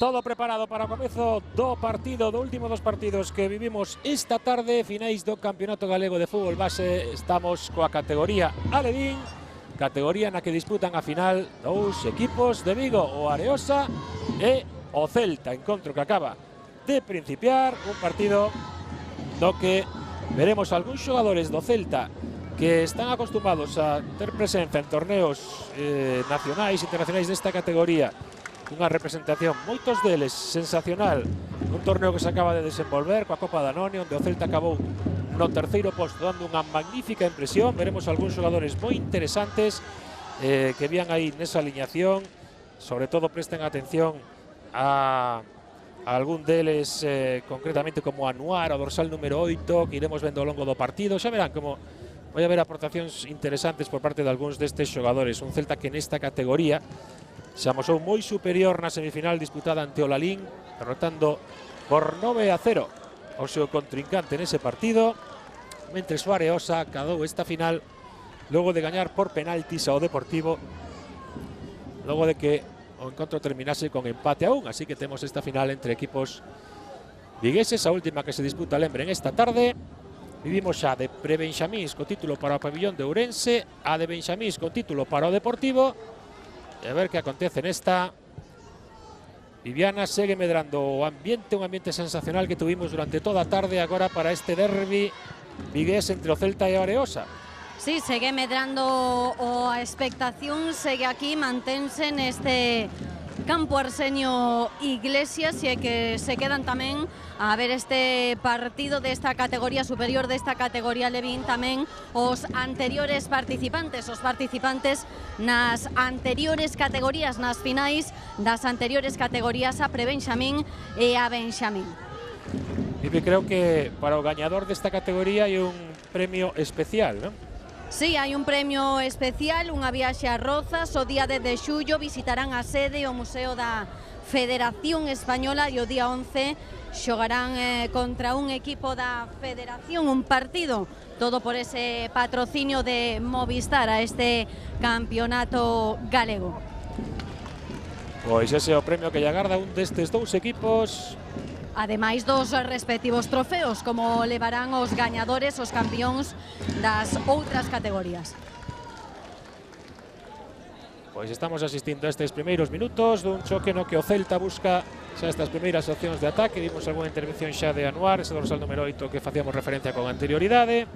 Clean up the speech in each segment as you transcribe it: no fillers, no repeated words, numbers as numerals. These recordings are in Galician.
Todo preparado para o comezo do partido, do último dos partidos que vivimos esta tarde, finais do Campeonato Galego de Fútbol Base. Estamos coa categoría Alevín, categoría na que disputan a final dous equipos de Vigo, o Areosa e o Celta. Encontro que acaba de principiar, un partido no que veremos algúns xogadores do Celta que están acostumados a ter presencia en torneos nacionais e internacionais desta categoría. Unha representación, moitos deles, sensacional. Un torneo que se acaba de desenvolver coa Copa Danone, onde o Celta acabou no terceiro posto, dando unha magnífica impresión. Veremos algúns xogadores moi interesantes que vían aí nesa aliñación. Sobre todo presten atención a algún deles, concretamente como Anuar, o dorsal número 8, que iremos vendo ao longo do partido. Xa verán como vai haber aportacións interesantes por parte de algúns destes xogadores. Un Celta que nesta categoría se amosou moi superior na semifinal disputada ante o Lalín, derrotando por 9-0 ao seu contrincante nese partido, mentres o Areosa acadou esta final logo de gañar por penaltis ao Deportivo, logo de que o encontro terminase con empate a 1. Así que temos esta final entre equipos vigueses, a última que se disputa, lembren, esta tarde. Vivimos xa de pre-benxamís co título para o pabillón de Ourense, a de benxamís co título para o Deportivo. E a ver que acontece nesta. Viviana, segue medrando o ambiente, un ambiente sensacional que tuvimos durante toda a tarde agora para este derbi vigués entre o Celta e o Areosa. Sí, segue medrando a expectación, segue aquí, mantense neste campo Arsenio Iglesias, e que se quedan tamén a ver este partido desta categoría superior, desta categoría Alevín, tamén os anteriores participantes, nas anteriores categorías, nas finais das anteriores categorías, a pre-benxamín e a benxamín. Vivi, creo que para o gañador desta categoría hai un premio especial, non? Sí, hai un premio especial, unha viaxe a Rozas. O día 10 de xullo visitarán a sede o Museo da Federación Española e o día 11 xogarán contra un equipo da Federación, un partido, todo por ese patrocinio de Movistar a este campeonato galego. Pois ese é o premio que lle agarda un destes dous equipos. Ademais dos respectivos trofeos, como levarán os gañadores, os campións das outras categorías. Pois estamos asistindo a estes primeiros minutos dun choque no que o Celta busca xa estas primeiras opcións de ataque. Vimos algunha intervención xa de Anuar, ese dorsal número 8 que facíamos referencia con anterioridade.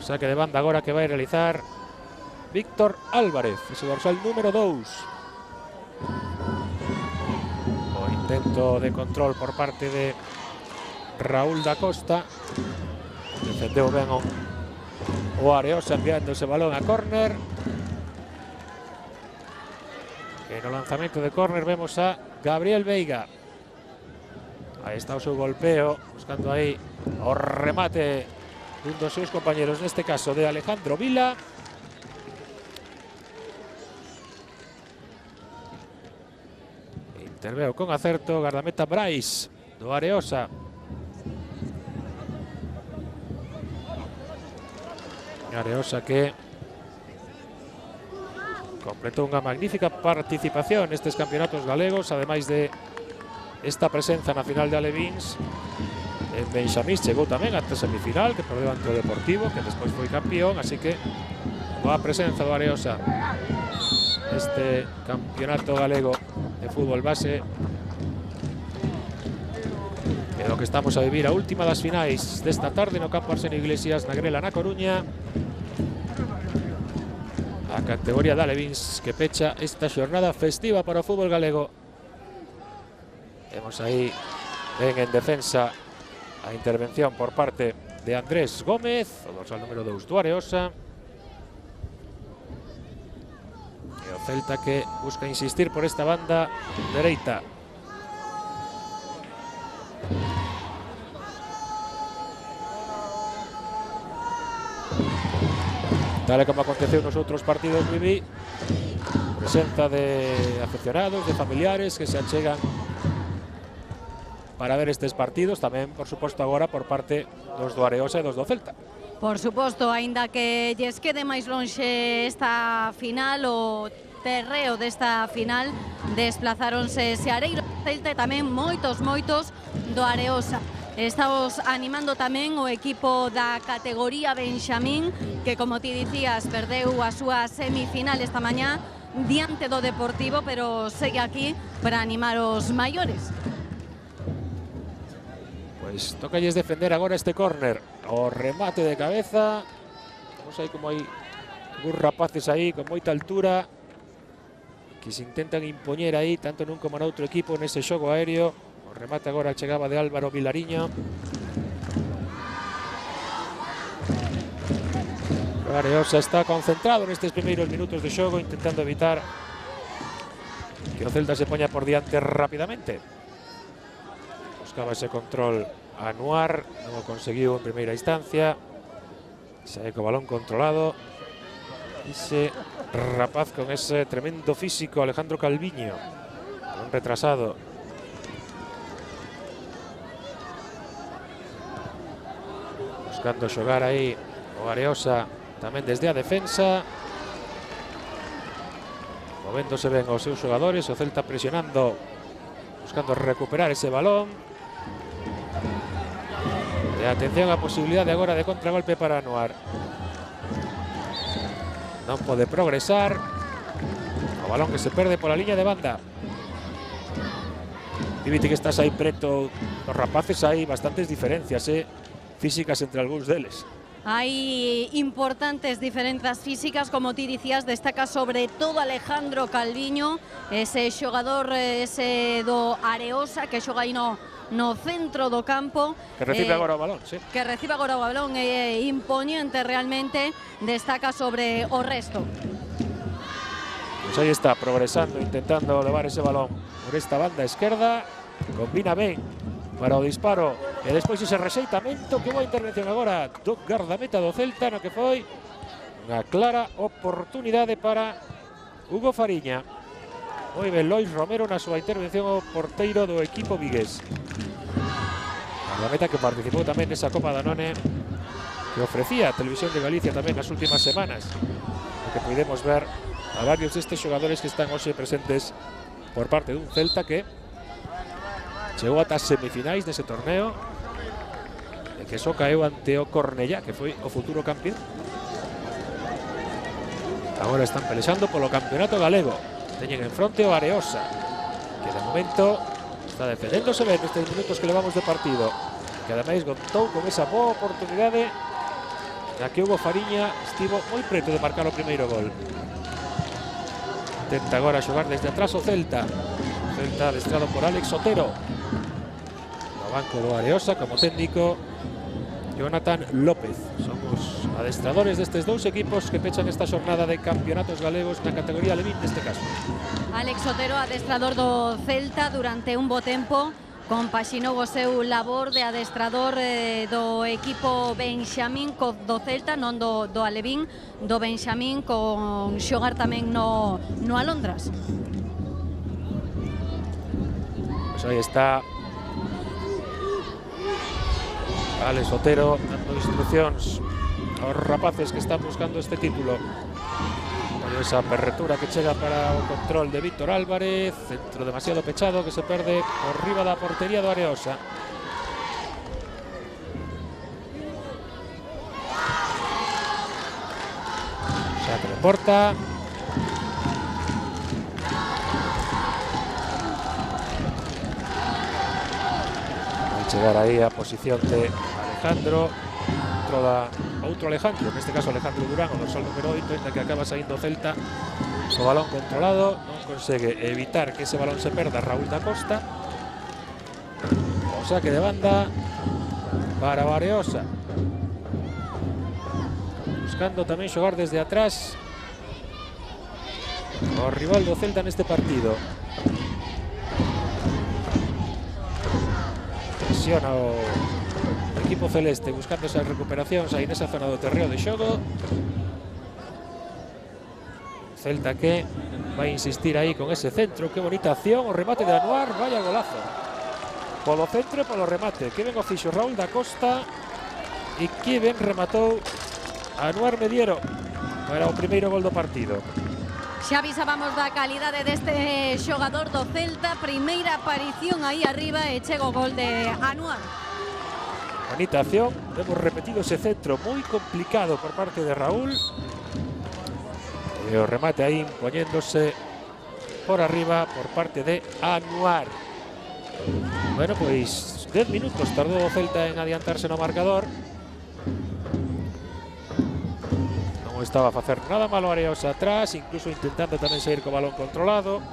Saque de banda agora que vai realizar Víctor Álvarez, ese dorsal número 2. O intento de control por parte de Raúl da Costa. Defendeu ben o Areosa enviando ese balón a córner. E no lanzamento de córner vemos a Gabriel Veiga. Aí está o seu golpeo, buscando aí o remate dun dos seus compañeros, neste caso de Alejandro Vila. Interveo con acerto, guardameta Brais do Areosa. Areosa que completou unha magnífica participación nestes campeonatos galegos, ademais de esta presenza na final de Alevíns. En benxamís chegou tamén ata semifinal, que perdeu ante o Deportivo, que despois foi campeón, así que boa presenza do Areosa este campeonato galego de fútbol base. É o que estamos a vivir a última das finais desta tarde no campo Arsenio Iglesias, na Grela, na Coruña. A categoría de Alevíns que pecha esta xornada festiva para o fútbol galego. Vemos aí ben en defensa a intervención por parte de Andrés Gómez, o dorsal número 2 do Areosa. E o Celta que busca insistir por esta banda dereita. Tal como aconteceu nos outros partidos, Vivi, presenza de aficionados, de familiares que se achegan para ver estes partidos, tamén, por suposto, agora por parte dos do Areosa e dos do Celta. Por suposto, aínda que lles quede máis lonxe esta final, o terreo desta final desplazáronse Seareiro, Celta e tamén moitos do Areosa. Estamos animando tamén o equipo da categoría Benxamín, que, como ti dicías, perdeu a súa semifinal esta mañá diante do Deportivo, pero segue aquí para animar os maiores. Pois tocalles defender agora este córner. O remate de cabeza. Vamos aí como hai uns rapaces aí con moita altura que se intentan impoñer aí tanto nun como noutro equipo nese xogo aéreo. O remate agora chegaba de Álvaro Vilariño. O Areosa está concentrado nestes primeiros minutos de xogo, intentando evitar que o Celta se poña por diante rapidamente. Buscaba ese control a Anuar, non o conseguiu en primeira instancia. Sae co balón controlado. Ese rapaz con ese tremendo físico, Alejandro Calviño, un retrasado. Buscando xogar aí o Areosa tamén desde a defensa. Movéndose ben os seus xogadores, o Celta presionando, buscando recuperar ese balón. E atención a posibilidade agora de contragolpe para Anuar. Non pode progresar. O balón que se perde pola liña de banda. Dívite que estás aí preto dos rapaces, hai bastantes diferencias físicas entre algúns deles. Hai importantes diferenzas físicas, como ti dicías, destaca sobre todo Alejandro Calviño, ese xogador ese do Areosa que xoga aí no centro do campo. Que recibe agora o balón, sí. Que recibe agora o balón, imponente realmente, destaca sobre o resto. Pues aí está, progresando, intentando levar ese balón por esta banda esquerda. Combina ben para o disparo e despois ese rexeitamento. Que boa intervención agora do gardameta do Celta, no que foi unha clara oportunidade para Hugo Fariña. Moi ben Lois Romero na súa intervención, o porteiro do equipo vigués. Gardameta que participou tamén nesa Copa Danone que ofrecía a Televisión de Galicia tamén nas últimas semanas, que podemos ver a varios destes xogadores que están hoxe presentes por parte dun Celta que chegou ata as semifinais dese torneo e que só caeu ante o Cornellá, que foi o futuro campeón. Agora están pelexando polo campeonato galego. Teñen en fronte o Areosa, que de momento está defendéndose ben nestes minutos que levamos de partido, que ademais contou con esa boa oportunidade na que Hugo Fariña estivo moi preto de marcar o primeiro gol. Intenta agora xogar desde atrás o Celta. Celta adestrado por Alex Otero. No banco do Areosa como técnico Jonathan López. Son os adestradores destes dous equipos que pechan esta xornada de campeonatos galegos na categoría Levín neste caso. Alex Otero, adestrador do Celta durante un bo tempo, compaxinou o seu labor de adestrador do equipo Benxamín do Celta, non do Alevín, do Benxamín, con xogar tamén no Alondras. Pues aí está Alex Otero dando instruccións aos rapaces que están buscando este título. Esa apertura que chega para o control de Víctor Álvarez, centro demasiado pechado que se perde por riba da portería do Areosa. Saque de porta. Vai chegar aí a posición de Alejandro. Outro Alejandro, neste caso Alejandro Durán, o dorsal número 8, en que acaba saindo Celta co balón controlado, non consegue evitar que ese balón se perda Raúl da Costa. O saque de banda para o Areosa, buscando tamén xogar desde atrás o rival do Celta neste partido. Presiona o equipo celeste buscando esas recuperacións aí nesa zona do terreo de xogo. Celta que vai insistir aí con ese centro. Que bonita acción, o remate de Anuar, vaya golazo. polo centro e polo remate. Que ben o fixo Raúl da Costa e que ben rematou Anuar Mediero para o primeiro gol do partido. Xa avisábamos da calidade deste xogador do Celta, primeira aparición aí arriba e chega o gol de Anuar. Bonita acción, hemos repetido ese centro moi complicado por parte de Raúl. E o remate aí imponiéndose por arriba por parte de Anuar. Bueno, pois 10 minutos tardou o Celta en adiantarse no marcador. Non estaba a facer nada malo Areosa atrás, incluso intentando tamén sair co balón controlado.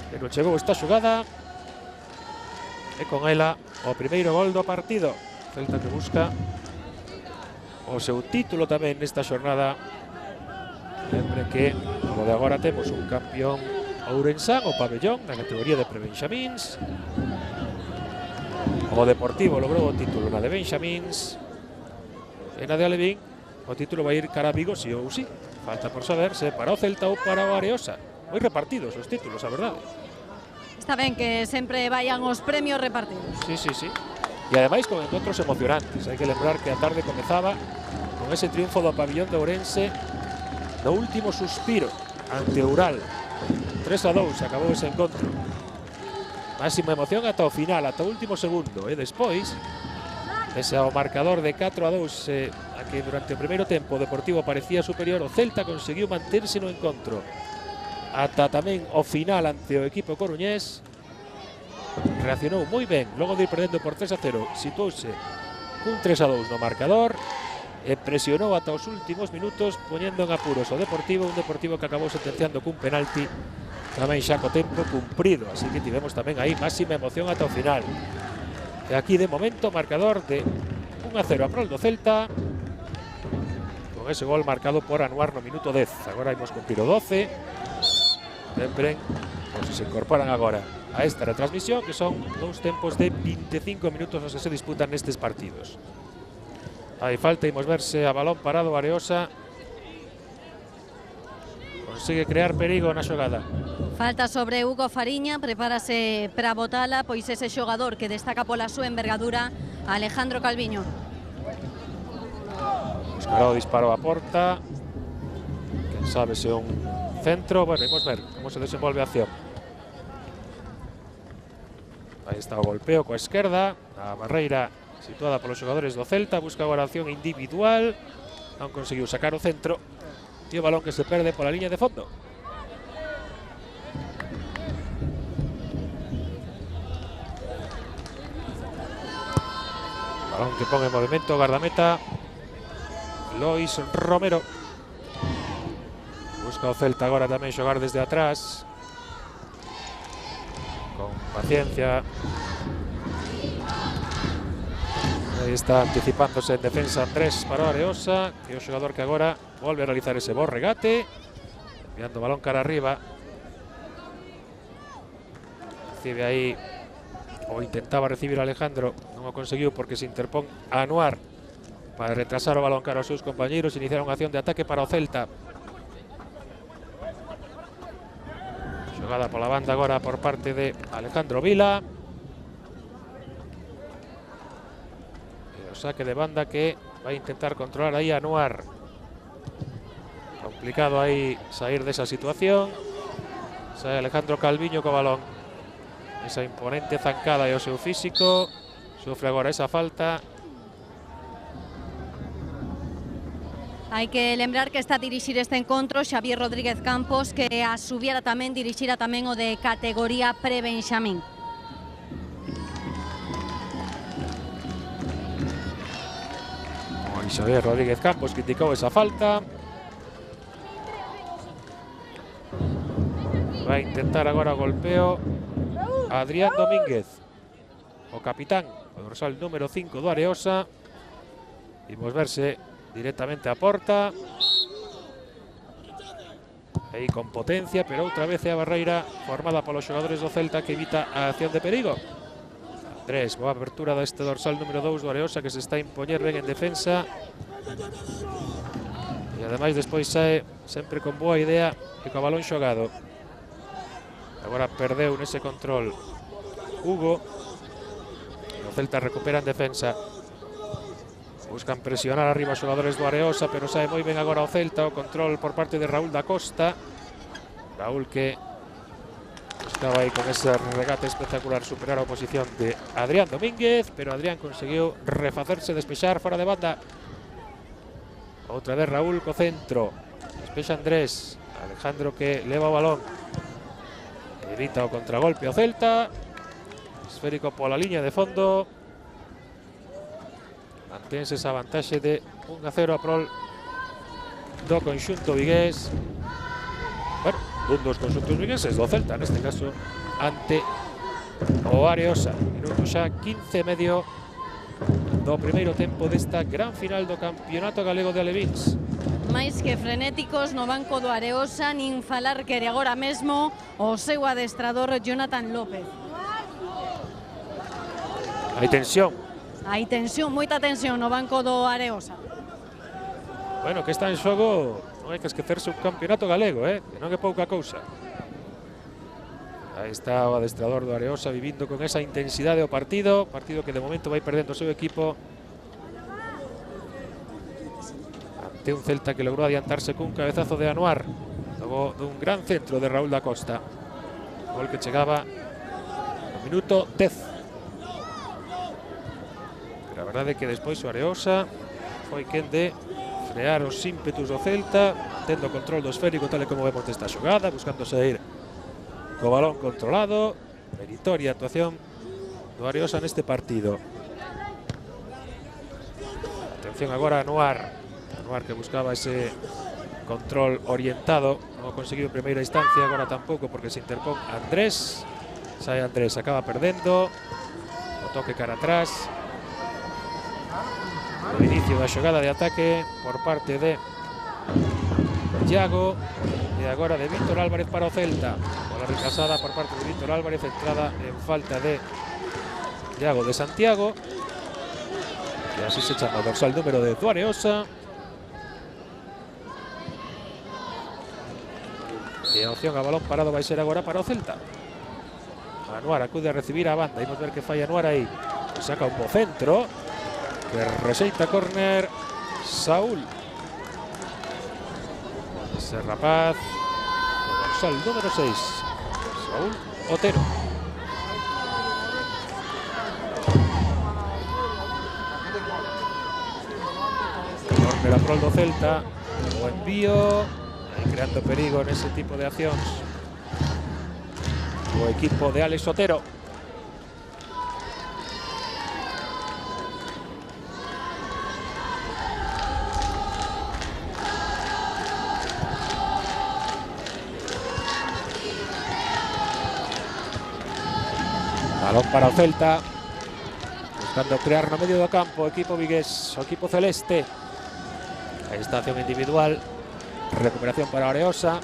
Pero chegou esta xogada e con ela o primeiro gol do partido. Celta que busca o seu título tamén nesta xornada. Lembre que, como de agora, temos un campeón ourensán, o Pabellón, na categoría de prebenxamíns. O Deportivo logrou o título na de benxamíns. E na de Alevín, o título vai ir cara a Vigo, sí ou sí. Falta por saber se para o Celta ou para o Areosa. Moi repartidos os títulos, a verdade. Está ben que sempre vayan os premios repartidos. Sí, sí, sí. E ademais con encontros emocionantes. Hai que lembrar que a tarde comezaba con ese triunfo do Pabellón de Ourense no último suspiro ante Ural. 3-2 acabou ese encontro. Máxima emoción ata o final, ata o último segundo. E despois, pese ao marcador de 4-2 a que durante o primeiro tempo o Deportivo parecía superior, o Celta conseguiu manterse no encontro ata tamén o final ante o equipo coruñés. Reaccionou moi ben, logo de ir perdendo por 3-0, situouse cun 3-2 no marcador e presionou ata os últimos minutos, poñendo en apuros o Deportivo, un Deportivo que acabou sentenciando cun penalti tamén xa co tempo cumprido, así que tivemos tamén aí máxima emoción ata o final. E aquí de momento marcador de 1-0 a prol do Celta, con ese gol marcado por Anuar no minuto 10. Agora imos cumprir o 12. Lembren, por se incorporan agora a esta retransmisión, que son dous tempos de 25 minutos os que se disputan nestes partidos. Hai falta, imos verse a balón parado Areosa. Consigue crear perigo na xogada. Falta sobre Hugo Fariña, prepárase para botala, pois ese xogador que destaca pola súa envergadura, Alejandro Calviño. Buscará o disparo a porta. Quen sabe se un centro. Bueno, imos ver como se desenvolve a acción. Aí está o golpeo coa esquerda. A barreira situada polos xogadores do Celta. Busca agora a acción individual. Non conseguiu sacar o centro. E o balón que se perde pola liña de fondo. Balón que pon en movimento o gardameta Lois Romero. Busca o Celta agora tamén xogar desde atrás, con paciencia. Aí está anticipándose en defensa Andrés para Areosa, que é o xogador que agora volve a realizar ese bo regate, enviando o balón cara arriba. Recibe aí, ou intentaba recibir Alejandro, non o conseguiu porque se interpón a Anuar para retrasar o balón cara aos seus compañeiros, iniciar unha acción de ataque para o Celta. Xogada pola banda agora por parte de Alejandro Vila. E o saque de banda que vai intentar controlar aí a Anuar. Complicado aí sair desa situación. Sae Alejandro Calviño co balón. Esa imponente zancada e o seu físico. Sufre agora esa falta. Hai que lembrar que está a dirixir este encontro Xavier Rodríguez Campos, que a subiera tamén, dirixira tamén o de categoría pre-benxamín. Xavier Rodríguez Campos criticou esa falta. Vai intentar agora o golpeo Adrián Domínguez, o capitán, o dorsal número 5 do Areosa. Imos verse directamente a porta. Aí con potencia, pero outra vez é a barreira formada polos xogadores do Celta que evita a acción de perigo. Andrés, boa abertura deste dorsal número 2 do Areosa, que se está a impoñer ben en defensa. E ademais despois sae sempre con boa idea e co balón xogado. Agora perdeu nese control Hugo. Celta recupera en defensa. Buscan presionar arriba os xogadores do Areosa, pero sabe moi ben agora o Celta. O control por parte de Raúl da Costa. Raúl que estaba aí con ese regate espectacular superar a oposición de Adrián Domínguez, pero Adrián conseguiu refacerse, despexar fora de banda. Outra vez Raúl co centro. Despexa Andrés. Alejandro que leva o balón. Evita o contragolpe ao Celta. Esférico pola liña de fondo. Mantense esa vantaxe de 1-0 a prol do conxunto vigués. Bueno, un dos conxuntos vigueses do Celta, neste caso ante o Areosa. Minuto xa 15 e medio do primeiro tempo desta gran final do Campeonato Galego de Alevíns. Máis que frenéticos no banco do Areosa, nin falar quere agora mesmo o seu adestrador Jonathan López. Hai tensión. Hai tensión, moita tensión no banco do Areosa. Bueno, que está en xogo, non hai que esquecerse un campeonato galego, que non é pouca cousa. Aí está o adestrador do Areosa vivindo con esa intensidade o partido que de momento vai perdendo o seu equipo ante un Celta que logrou adiantarse cun cabezazo de Anuar, logo dun gran centro de Raúl da Costa. Gol que chegaba no minuto 10. Pero a verdade é que despois o Areosa foi quen de frear os ímpetus do Celta, tendo control do esférico tal e como vemos desta xogada, buscando sair co balón controlado. Meritoria actuación do Areosa neste partido. Atención agora a Anuar que buscaba ese control orientado, non o conseguiu en primeira instancia, agora tampouco porque se interpón Andrés. Sai Andrés, acaba perdendo o toque cara atrás. O inicio da xogada de ataque por parte de Iago e agora de Víctor Álvarez para o Celta. Bola retrasada por parte de Víctor Álvarez, entrada en falta de Iago de Santiago. E así se chama o dorsal número de Areosa. E a opción a balón parado vai ser agora para o Celta. Anuar acude a recibir a banda. Imos ver que falla Anuar aí. Saca un bo centro. Que rexeita córner Saúl. Ese rapaz, o dorsal número 6, Saúl Otero. Córner a prol do Celta. O envío, aí creando perigo nese tipo de accións o equipo de Alex Otero. Balón para o Celta, buscando crear no medio do campo o equipo vigués, o equipo celeste. Aí está a acción individual, recuperación para Areosa.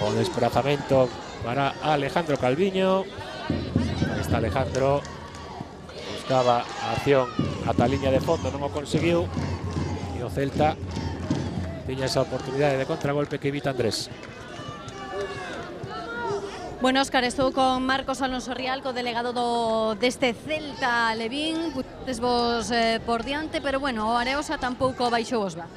O desplazamento para Alejandro Calviño. Aí está Alejandro, buscaba a acción ata a liña de fondo, non o conseguiu. E o Celta tiña esa oportunidade de contragolpe que evita Andrés. Bueno, Óscar, estou con Marcos Alonso Rialco, delegado deste Celta Levín. Puxedes vos por diante, pero bueno, o Areosa tampouco baixou os brazos.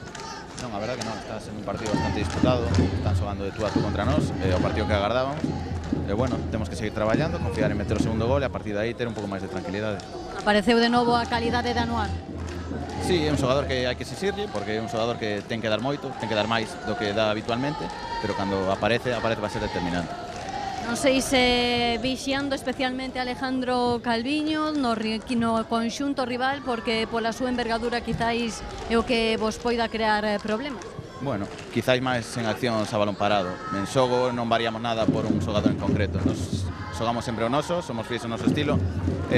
Non, a verdad que non, está sendo un partido bastante disputado, están xogando de tú a tú contra nós, o partido que agardábamos. Bueno, temos que seguir traballando, confiar en meter o segundo gol e a partir de aí ter un pouco máis de tranquilidade. Apareceu de novo a calidade de Anuar. Sí, é un xogador que hai que exixirlle, porque é un xogador que ten que dar moito, ten que dar máis do que dá habitualmente, pero cando aparece vai ser determinante. Non sei se vixiando especialmente Alejandro Calviño no conxunto rival, porque pola súa envergadura quizáis é o que vos poida crear problemas. Bueno, quizáis máis en accións a balón parado. En xogo non variamos nada por un xogador en concreto. Nos xogamos sempre o noso, somos fíos o noso estilo,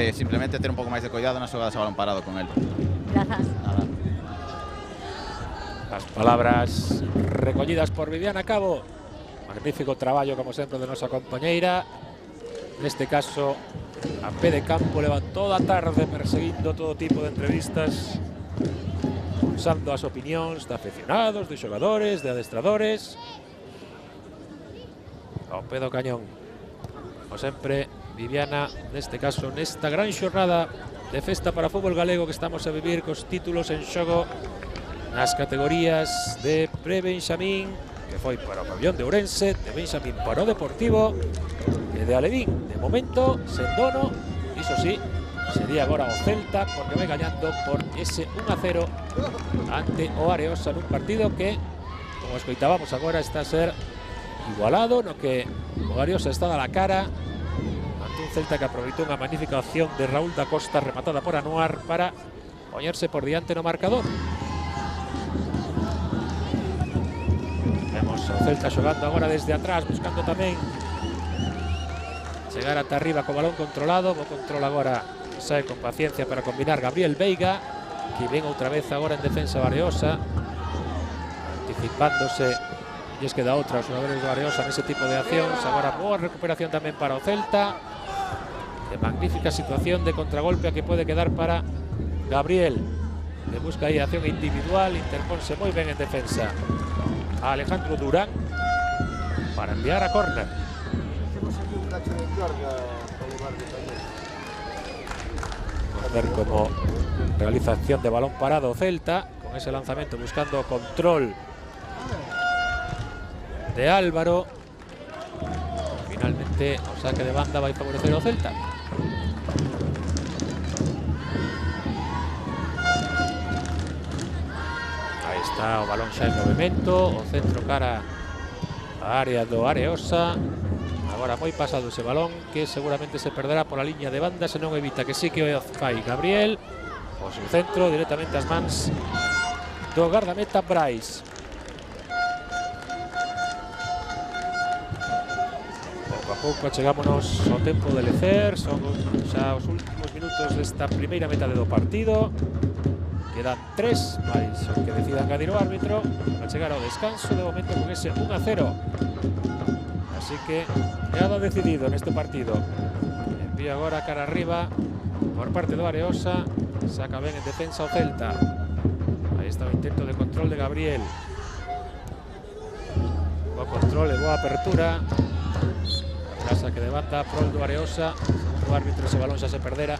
simplemente ter un pouco máis de cuidado nas xogadas a balón parado con el. Grazas. Nada. As palabras recollidas por Viviana Cabo. Magnífico traballo, como sempre, de nosa compañeira. Neste caso, a pé de campo, leva toda a tarde perseguindo todo tipo de entrevistas, usando as opinións de aficionados, de xogadores, de adestradores. Ao pé do cañón, como sempre, Viviana, neste caso, nesta gran xornada de festa para o fútbol galego que estamos a vivir cos títulos en xogo nas categorías de pre-Benxamín, que foi para o pabellón de Ourense, de Benxamín para o Deportivo e de Alevín. De momento, sen dono, iso sí, sería agora o Celta, porque vai gañando por ese 1-0 ante o Areosa nun partido que, como escoitábamos agora, está a ser igualado, no que o Areosa está a la cara ante un Celta que aproveitou unha magnífica opción de Raúl da Costa rematada por Anuar para poñerse por diante no marcador. Vemos o Celta xogando agora desde atrás, buscando tamén chegar ata arriba co balón controlado. O control agora sae con paciencia para combinar Gabriel Veiga, que ven outra vez agora en defensa o Areosa, anticipándose. E es que da outra os xogadores do Areosa nese tipo de accións. Agora boa recuperación tamén para o Celta. De magnífica situación de contragolpe a que pode quedar para Gabriel, que busca aí acción individual, interponse moi ben en defensa a Alejandro Durán para enviar a córner. Vamos a ver como realización de balón parado o Celta, con ese lanzamiento buscando control de Álvaro. Finalmente o saque de banda vai favorecer o Celta. Aí está o balón xa en movimento, o centro cara a área do Areosa. Agora moi pasado ese balón, que seguramente se perderá pola liña de banda, se non evita que sí que o fai Gabriel. O seu centro directamente ás mans do gardameta Brais. Pouco chegámonos ao tempo de lecer, son xa os últimos minutos desta primeira metade do partido. Quedan 3, máis o que decida engadir o árbitro para chegar ao descanso, de momento con ese 1-0. Así que nada decidido neste partido. Envía agora cara arriba por parte do Areosa, saca ben en defensa o Celta. Aí está o intento de control de Gabriel. Boa control e boa apertura. Saque de banda, prol do Areosa. O árbitro, ese balón xa se perdera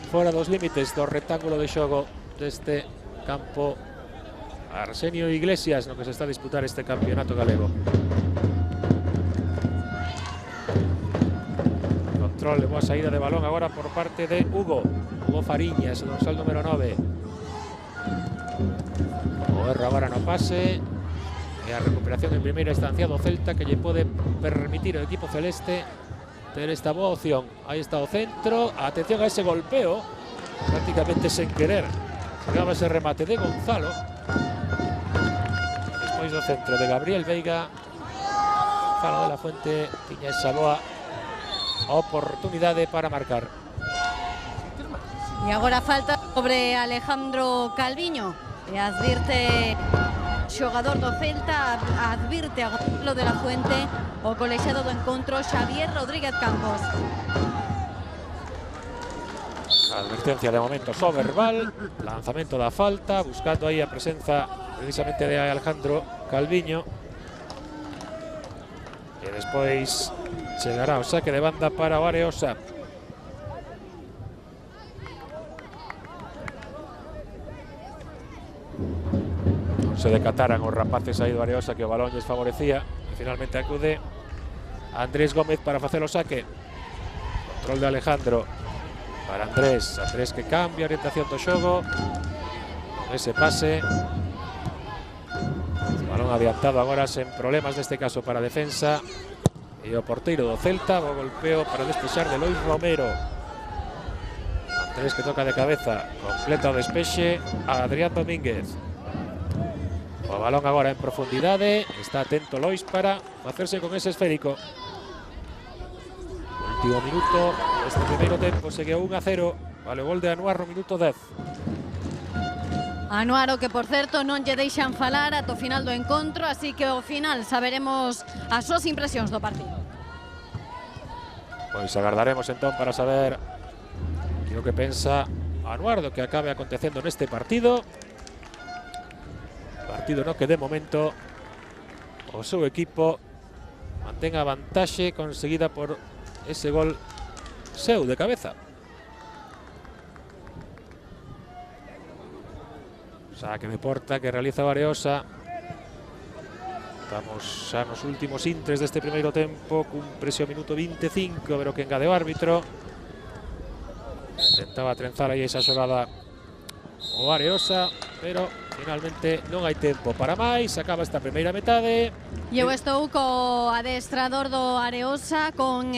fora dos límites do rectángulo de xogo deste campo Arsenio Iglesias, no que se está a disputar este campeonato galego. Control e boa saída de balón agora por parte de Hugo Fariñas, o dorsal número 9. O erro agora no pase. E a recuperación en primeira instancia do Celta, que lle pode permitir ao equipo celeste ter esta boa opción. Aí está o centro, atención a ese golpeo, prácticamente sen querer chegaba ese remate de Gonzalo. Despois do centro de Gabriel Veiga, Gonzalo de la Fuente tiña esa boa oportunidade para marcar. E agora falta sobre Alejandro Calviño, e advirte xogador do Celta, advirte a Gonzalo de la Fuente, o colexiado do encontro Xavier Rodríguez Campos. Advertencia de momento só verbal, lanzamento da falta, buscando aí a presenza precisamente de Alejandro Calviño. E despois chegará o saque de banda para o Areosa. Se decataran os rapaces aí do Areosa que o balón lles favorecía, e finalmente acude Andrés Gómez para facer o saque. Control de Alejandro para Andrés que cambia a orientación do xogo con ese pase. O balón adiantado agora sen problemas neste caso para a defensa, e o porteiro do Celta, o golpeo para despexar de Lois Romero. Andrés que toca de cabeza, completa o despexe a Adrián Domínguez. O balón agora en profundidade, está atento Lois para facerse con ese esférico. Último minuto deste primeiro tempo, segue 1-0, vale o gol de Anuar no minuto 10. Anuaro, que por certo non lle deixan falar ata o final do encontro, así que ao final saberemos as súas impresións do partido. Pois agardaremos entón para saber que o que pensa Anuar do que acabe acontecendo neste partido. Partido no que de momento o seu equipo mantén a vantaxe conseguida por ese gol seu de cabeza. Saque de porta que realiza o Areosa. Estamos xa nos últimos intres deste primeiro tempo, cun presión minuto 25, a ver o que engade o árbitro. Intentaba trenzar aí esa xogada o Areosa, pero finalmente non hai tempo para máis. Acaba esta primeira metade. Eu estou co adestrador do Areosa, con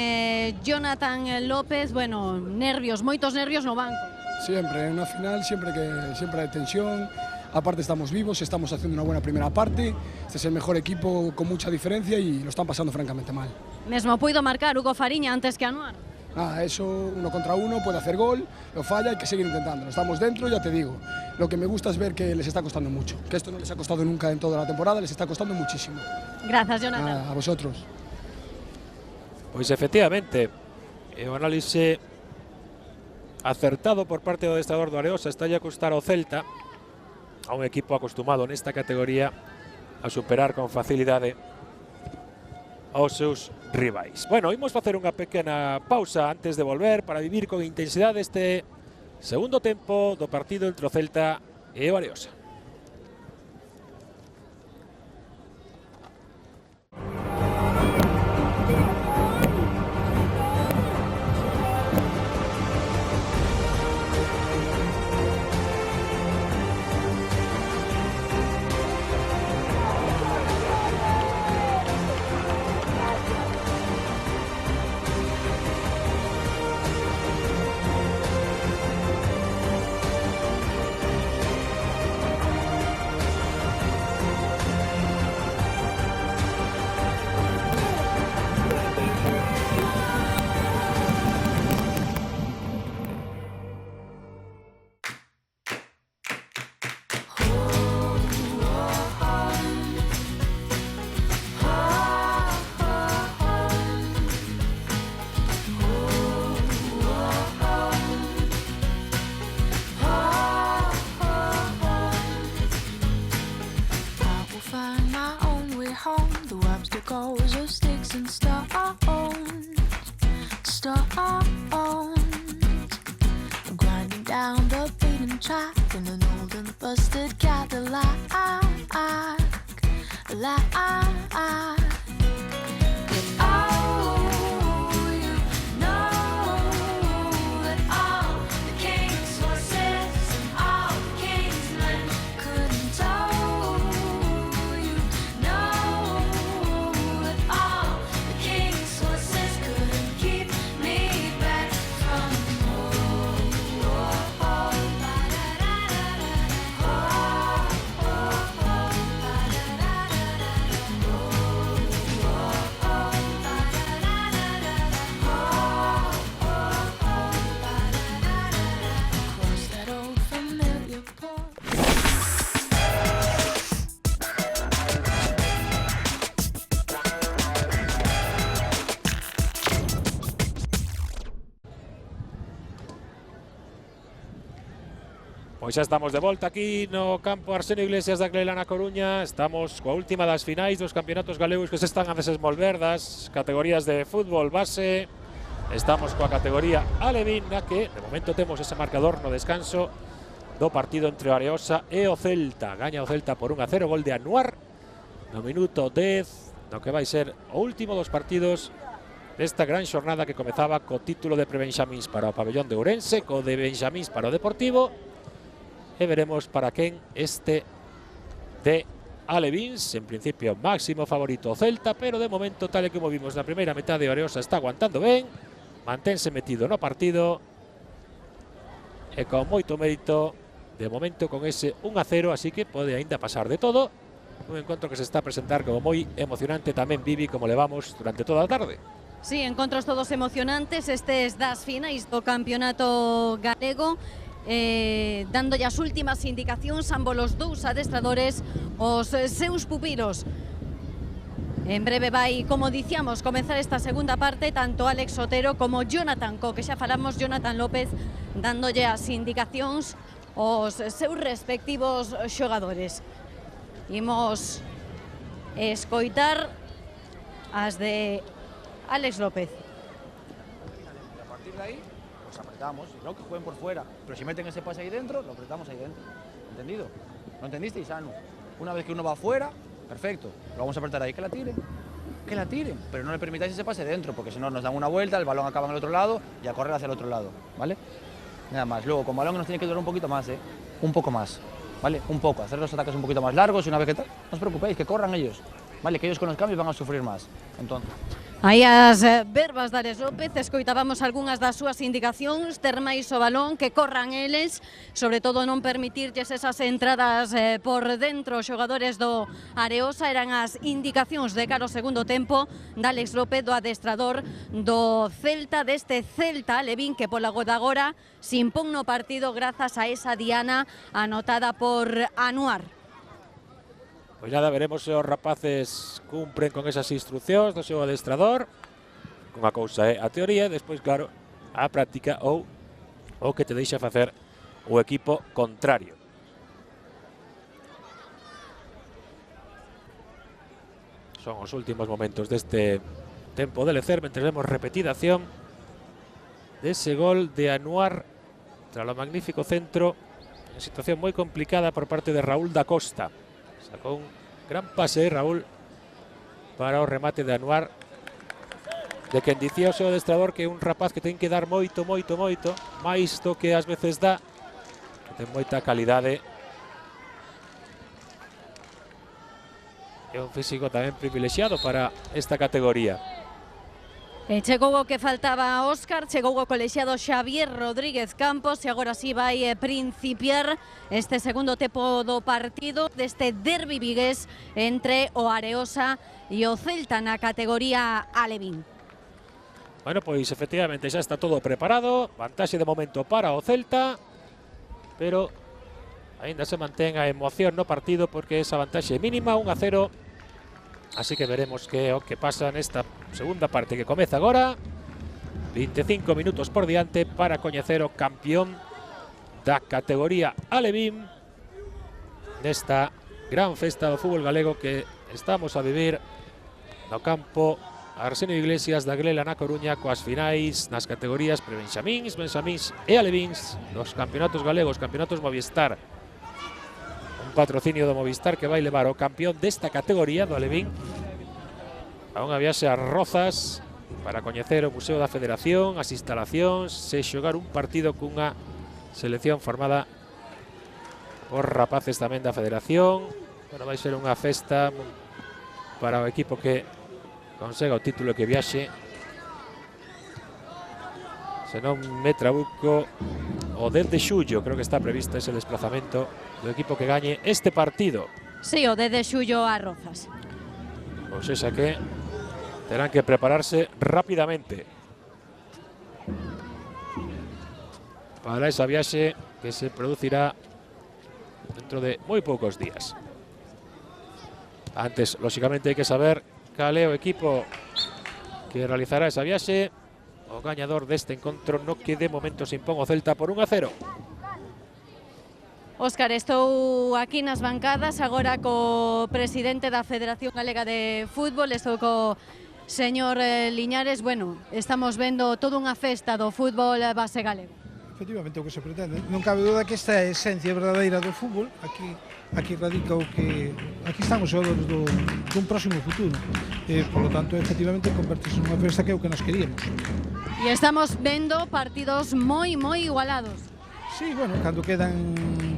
Jonathan López. Bueno, nervios, moitos nervios no banco. Siempre, en una final, siempre hay tensión. Aparte estamos vivos, estamos haciendo una buena primera parte. Este es el mejor equipo con mucha diferencia y lo están pasando francamente mal. Mesmo puido marcar Hugo Fariña antes que Anuar. Nada, eso 1 contra 1, puede hacer gol, lo falla, hay que seguir intentando. Estamos dentro, ya te digo. Lo que me gusta es ver que les está costando mucho, que esto no les ha costado nunca en toda la temporada, les está costando muchísimo. Gracias, Jonathan. A vosotros. Pois efectivamente, o análise acertado por parte do adestrador do Areosa está a costar ao Celta, a un equipo acostumado nesta categoría a superar con facilidade aos seus rivais. Bueno, imos facer unha pequena pausa antes de volver para vivir con intensidade este segundo tempo do partido entre o Celta e o Areosa. Pois xa estamos de volta aquí no campo Arsenio Iglesias da Clela na Coruña. Estamos coa última das finais dos campeonatos galegos que se están a desenvolver das categorías de fútbol base. Estamos coa categoría alevín, na que de momento temos ese marcador no descanso do partido entre o Areosa e o Celta. Gaña o Celta por 1-0, gol de Anuar no minuto 10, no que vai ser o último dos partidos desta gran xornada que comezaba co título de prebenxamíns para o pabellón de Ourense, co de benxamíns para o Deportivo. E veremos para quen este de alevíns. En principio máximo favorito o Celta, pero de momento, tal e como vimos na primeira metade, o Areosa está aguantando ben, mantense metido no partido e con moito mérito de momento con ese 1-0, así que pode aínda pasar de todo. Un encontro que se está a presentar como moi emocionante tamén, Vivi, como levamos durante toda a tarde. Sí, encontros todos emocionantes, estes das finais do campeonato galego, dándolle as últimas indicacións ambos os dous adestradores os seus pupilos. En breve vai, como dicíamos, comenzar esta segunda parte, tanto Alex Otero como Jonathan, co que xa falamos, Jonathan López, dándolle as indicacións aos seus respectivos xogadores. Imos escoitar as de Alex López. partir de ahí, pues apretamos, y luego que jueguen por fuera. Pero si meten ese pase ahí dentro, lo apretamos ahí dentro. ¿Entendido? ¿Lo entendisteis, Anu? Una vez que uno va afuera, perfecto, lo vamos a apretar ahí, que la tiren, pero no le permitáis ese pase dentro, porque si no nos dan una vuelta, el balón acaba en el otro lado y a correr hacia el otro lado, ¿vale? Nada más, luego con balón nos tiene que durar un poquito más, un poco más, ¿vale? Un poco, hacer los ataques un poquito más largos y una vez que tal, no os preocupéis, que corran ellos, ¿vale? Que ellos con los cambios van a sufrir más, entonces... Aí as verbas de Ares López, escoitábamos algunhas das súas indicacións, ter máis o balón, que corran eles, sobre todo non permitirlles esas entradas por dentro. Os xogadores do Areosa eran as indicacións de cara ao segundo tempo de Álex López, do adestrador do Celta, deste Celta Alevín, que pola de agora se impón no partido grazas a esa diana anotada por Anuar. Pois nada, veremos se os rapaces cumpren con esas instruccións do seu adestrador. Unha cousa é a teoría, despois, claro, a práctica ou o que te deixa facer o equipo contrario. Son os últimos momentos deste tempo de lecer, mentre vemos repetida acción dese gol de Anuar tras o magnífico centro en situación moi complicada por parte de Raúl da Costa. Sacou un gran pase Raúl para o remate de Anuar, de quen dicía o seu adestrador que é un rapaz que ten que dar moito, máis do que ás veces dá, que ten moita calidade. É un físico tamén privilexiado para esta categoría. Chegou o que faltaba a Óscar, chegou o colexiado Xavier Rodríguez Campos e agora sí vai principiar este segundo tempo do partido deste derbi vigués entre o Areosa e o Celta na categoría alevín. Bueno, pois efectivamente xa está todo preparado, vantaxe de momento para o Celta, pero aínda se mantén a emoción no partido porque esa vantaxe mínima, 1-0. Así que veremos que o que pasa nesta segunda parte que comeza agora. 25 minutos por diante para coñecer o campeón da categoría alevín nesta gran festa do fútbol galego que estamos a vivir no campo Arsenio Iglesias da Glela na Coruña, coas finais nas categorías prebenxamíns, benxamíns e alevíns dos campeonatos galegos, campeonatos Movistar. Patrocinio do Movistar que vai levar o campeón desta categoría do alevín a unha viaxe a Rozas para coñecer o Museo da Federación, as instalacións, se xogar un partido cunha selección formada por rapaces tamén da Federación. Bueno, vai ser unha festa para o equipo que consega o título que viaxe. Se non me trabuco, o 10 de xullo creo que está previsto ese desplazamento do equipo que gañe este partido. Sí, o 10 de xullo a Rozas. Ou seja que terán que prepararse rapidamente para esa viaxe que se producirá dentro de moi poucos días. Antes, lóxicamente, hai que saber cal é o equipo que realizará esa viaxe. O gañador deste encontro no que de momento se impón o Celta por 1-0. Óscar, estou aquí nas bancadas agora co presidente da Federación Galega de Fútbol, estou co señor Liñares. Bueno, estamos vendo toda unha festa do fútbol base galego. Efectivamente, o que se pretende. Non cabe dúda que esta é a esencia verdadeira do fútbol. Aquí radica o que... Aquí están os xogadores dun próximo futuro. Por lo tanto, efectivamente, convertirse nunha festa que é o que nos queríamos. E estamos vendo partidos moi igualados. Sí, bueno, cando quedan,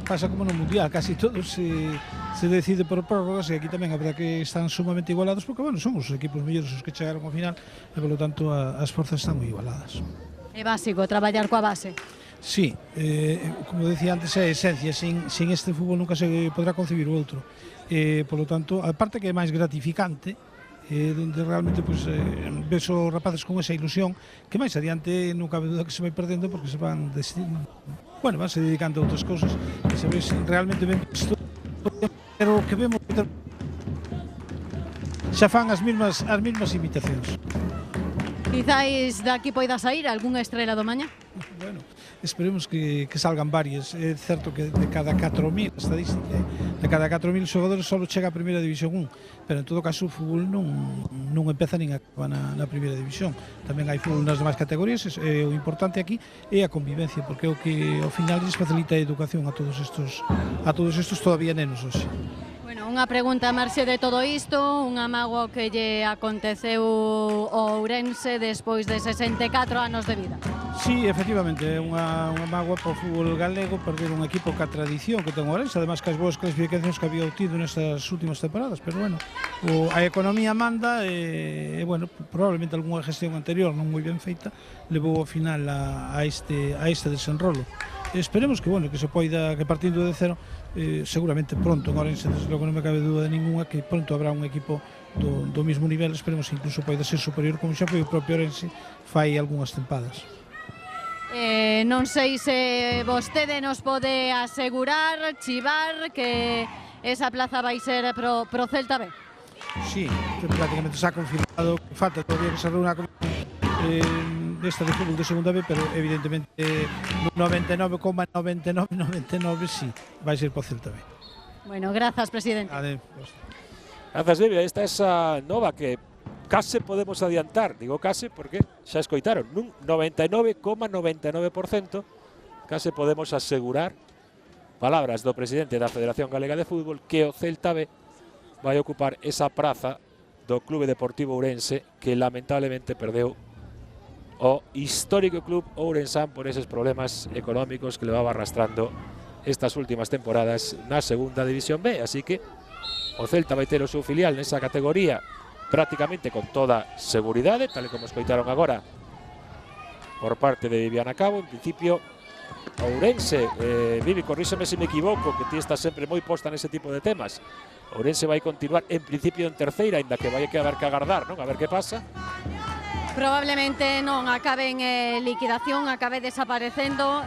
pasa como no Mundial, casi todo se decide por prórrogas e aquí tamén a verdade que están sumamente igualados porque, bueno, son os equipos mellores os que chegaron ao final e, por lo tanto, as forzas están moi igualadas. É básico traballar coa base. Sí, como decía antes, é a esencia, sin este fútbol nunca se podrá concebir o outro. Por lo tanto, a parte que é máis gratificante, donde realmente pues, ves os rapaces con esa ilusión que máis adiante non cabe duda que se vai perdendo porque se van vanse dedicando a outras cousas que se ves realmente ben isto, pero que vemos xa fan as mesmas imitacións. Quizáis daqui poida sair algunha estrela do mañá? Bueno, esperemos que salgan varias. É certo que de cada 4.000, estadística, de cada 4.000 xogadores só chega a Primeira División 1, pero en todo caso o fútbol non empeza nin acaba na Primeira División. Tamén hai fútbol nas demais categorías, e o importante aquí é a convivencia, porque é o que ao final lles facilita a educación a todos estos todavía nenos hoxe. Bueno, unha pregunta a marxe de todo isto, unha mágoa que lle aconteceu ao Ourense despois de 64 anos de vida. Sí, efectivamente, é unha mágoa para o fútbol galego perder un equipo ca tradición que ten o Ourense, además que as boas clasificacións que había obtido nestas últimas temporadas, pero bueno, a economía manda e bueno, probablemente algunha gestión anterior non moi ben feita levou ao final a este desenrolo. Esperemos que bueno, que se poida, que partindo de cero, seguramente pronto en Ourense, desde logo non me cabe dúda de ninguna, que pronto habrá un equipo do mismo nivel, esperemos que incluso poida ser superior, como xa foi o propio Ourense fai algunhas tempadas. Non sei se vostede nos pode asegurar, chivar, que esa plaza vai ser pro Celta B. Sí, prácticamente se ha confirmado, falta todavía que se reúna desta de fútbol de segunda B, pero evidentemente 99,9999 sí, vai ser por Celta B. Bueno, grazas, presidente. Grazas, Livia. Esta é esa nova que case podemos adiantar, digo case porque xa escoitaron, nun 99,99% case podemos asegurar, palabras do presidente da Federación Galega de Fútbol, que o Celta B vai ocupar esa praza do Clube Deportivo Ourense que lamentablemente perdeu o histórico club ourensán por eses problemas económicos que levaba arrastrando estas últimas temporadas na segunda división B, así que o Celta vai ter o seu filial nesa categoría prácticamente con toda seguridade, tal e como escoitaron agora por parte de Viviana Cabo. En principio Ourense, Vivi, corríxeme se me equivoco, que ti estás sempre moi posta nese tipo de temas, Ourense vai continuar en principio en terceira, ainda que vai que haber que agardar, non? A ver que pasa. Probablemente non acabe en liquidación, acabe desaparecendo,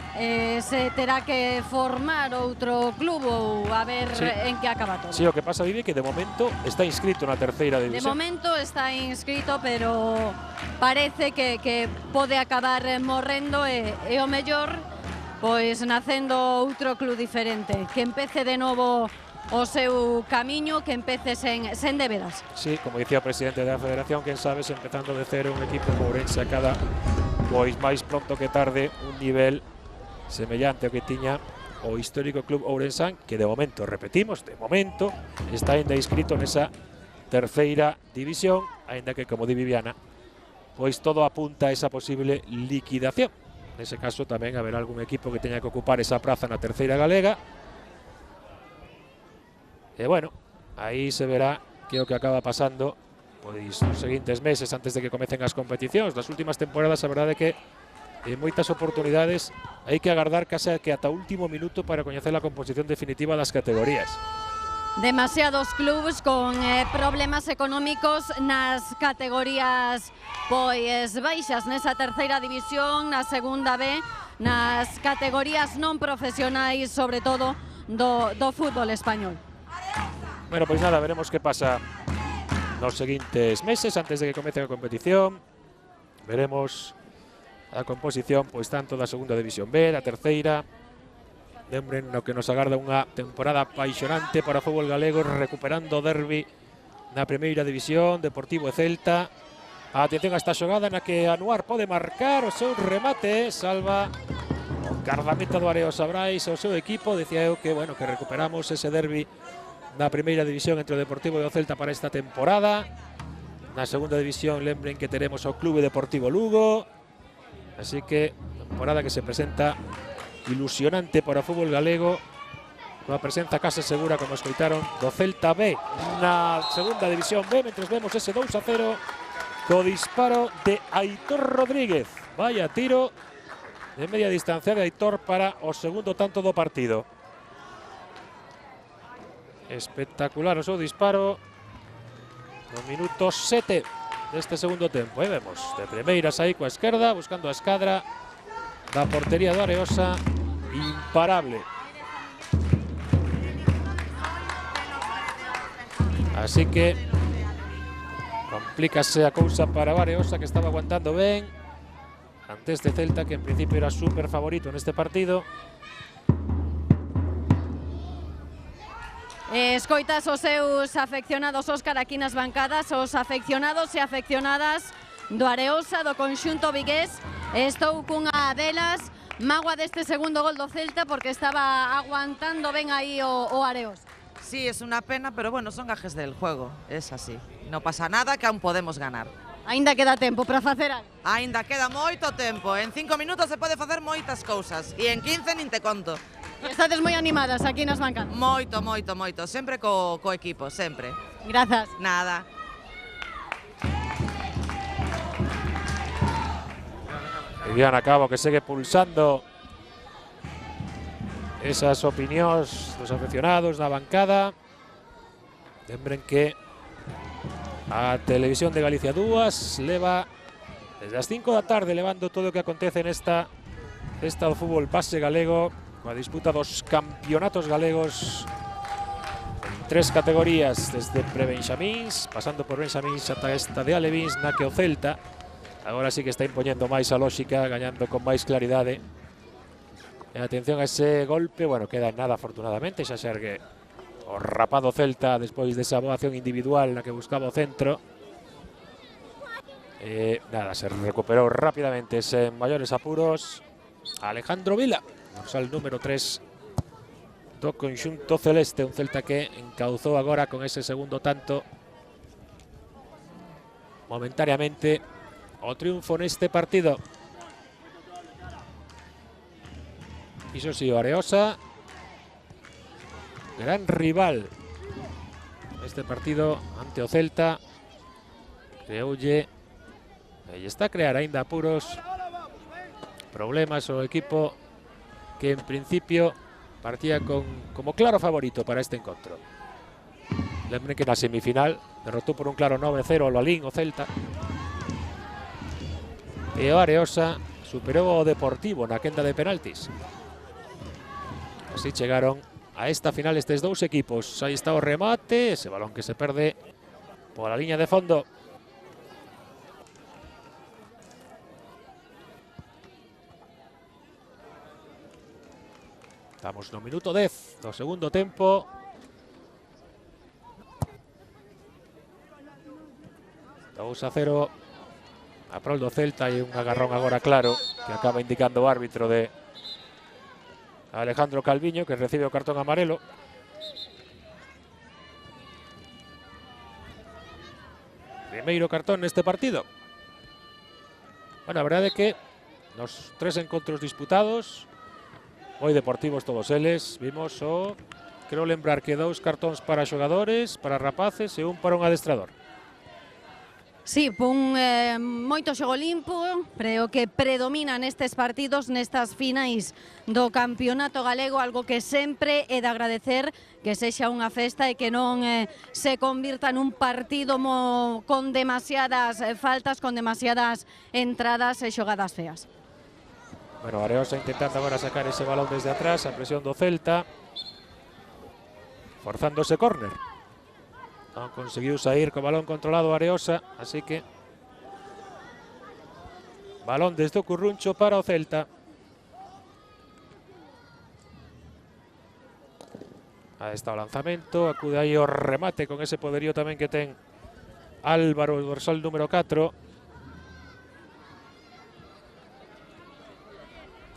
se terá que formar outro club ou a ver en que acaba todo. Sí, o que pasa, Vivi, que de momento está inscrito na terceira división. De momento está inscrito, pero parece que pode acabar morrendo e o mellor pois nacendo outro club diferente, que empece de novo o seu camiño, que empece sen débedas. Sí, como dicía o presidente da Federación, quen sabe, se empezando de cero un equipo como Ourense a cada, pois máis pronto que tarde, un nivel semellante ao que tiña o histórico club ourensán, que de momento, repetimos, de momento, está ainda inscrito nesa terceira división, ainda que, como di Viviana, pois todo apunta a esa posible liquidación. Nese caso tamén haberá algún equipo que teña que ocupar esa praza na terceira galega. E bueno, aí se verá que é o que acaba pasando pois nos seguintes meses antes de que comecen as competicións. Das últimas temporadas a verdade é que en moitas oportunidades hai que agardar case que ata o último minuto para coñecer a composición definitiva das categorías. Demasiados clubes con problemas económicos nas categorías pois baixas, nesa terceira división, na segunda B, nas categorías non profesionais, sobre todo do fútbol español. Bueno, pois nada, veremos que pasa nos seguintes meses antes de que comece a competición. Veremos a composición pois tanto da segunda división B, da terceira. Lembren no que nos agarda unha temporada apaixonante para o fútbol galego, recuperando o derbi na primeira división, Deportivo e Celta. Atención a esta xogada na que Anuar pode marcar o seu remate, salva o guardameta do Areosa Brais ao seu equipo. Decía eu que, bueno, que recuperamos ese derbi na primeira división entre o Deportivo e o Celta para esta temporada. Na segunda división, lembren que teremos o Clube Deportivo Lugo. Así que, temporada que se presenta ilusionante para o fútbol galego, coa presenza case segura, como escoitaron, do Celta B na segunda división B, mentres vemos ese 2-0 co disparo de Aitor Rodríguez. Vaya tiro de media distancia de Aitor para o segundo tanto do partido. Espectacular o seu disparo no minuto 7 deste segundo tempo. Vemos de primeiras aí coa esquerda, buscando a escadra da portería do Areosa, imparable. Así que complícase a cousa para o Areosa, que estaba aguantando ben. ante este Celta, que en principio era súper favorito en este partido. Escoitas os seus afeccionados, Óscar, aquí nas bancadas, os afeccionados e afeccionadas do Areosa, do conxunto vigués. Estou cunha delas, mágoa deste segundo gol do Celta, porque estaba aguantando ben aí o Areosa. Sí, es una pena, pero bueno, son gajes del juego, es así. No pasa nada, que aún podemos ganar. Aínda queda tempo para facer algo. Aínda queda moito tempo, en 5 minutos se pode facer moitas cousas e en 15 nin te conto. E estades moi animadas aquí nas bancadas. Moito, moito, moito, sempre co equipo, sempre. Grazas. Nada. Viviana Cabo, que segue pulsando esas opinións dos afeccionados na bancada. Lembren que a Televisión de Galicia 2 leva desde as 5 da tarde levando todo o que acontece nesta do fútbol base galego, coa disputa dos campeonatos galegos en 3 categorías, desde pre-benxamíns, pasando por benxamíns ata esta de alevíns, na que o Celta agora sí que está impoñendo máis a lóxica, gañando con máis claridade. E atención a ese golpe, bueno, queda en nada afortunadamente, xa se ergue o rapado Celta despois desa boa acción individual na que buscaba o centro. Nada, se recuperou rápidamente sen maiores apuros Alejandro Vila, dorsal número 3 do conxunto celeste, un Celta que encauzou agora con ese segundo tanto momentáneamente o triunfo neste partido. Iso si, o Areosa, gran rival este partido ante o Celta, creoulle e está a crear aínda apuros, problemas o equipo que en principio partía como claro favorito para este encontro. Lembren que na semifinal derrotou por un claro 9-0 o Lalín o Celta, e o Areosa superou o Deportivo na quenda de penaltis. Así chegaron a esta final estes dous equipos. Aí está o remate, ese balón que se perde pola liña de fondo. Estamos no minuto 10 do segundo tempo. Dos a 0 a prol do Celta, e un agarrón agora claro que acaba indicando o árbitro de Alejandro Calviño, que recibe o cartón amarelo. Primeiro cartón neste partido. Bueno, a verdade é que nos 3 encontros disputados, moi deportivos todos eles, vimos creo lembrar que 2 cartóns para xogadores, para rapaces e un para un adestrador. Sí, pon moito xogo limpo, creo que predomina nestes partidos, nestas finais do campeonato galego, algo que sempre é de agradecer, que sexa unha festa e que non se convirta nun partido con demasiadas faltas, con demasiadas entradas e xogadas feas. Bueno, Areosa intentando agora sacar ese balón desde atrás, a presión do Celta, forzando ese córner. Non conseguiu sair co balón controlado Areosa, así que balón desde o Curruncho para o Celta. Aí está o lanzamento, acude aí o remate con ese poderío tamén que ten Álvaro, o dorsal número 4.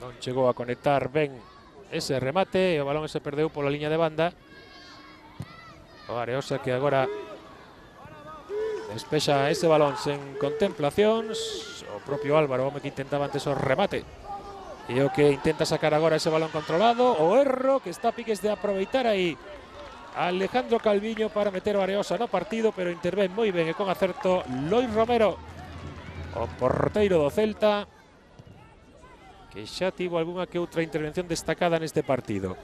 Non chegou a conectar ben ese remate e o balón se perdeu pola liña de banda. O Areosa que agora despexa ese balón sen contemplacións. O propio Álvaro, home que intentaba antes o remate, e o que intenta sacar agora ese balón controlado. O erro que está a piques de aproveitar aí Alejandro Calviño para meter o Areosa no partido, pero intervén moi ben e con acerto Lois Romero, o porteiro do Celta, que xa tivo algunha que outra intervención destacada neste partido.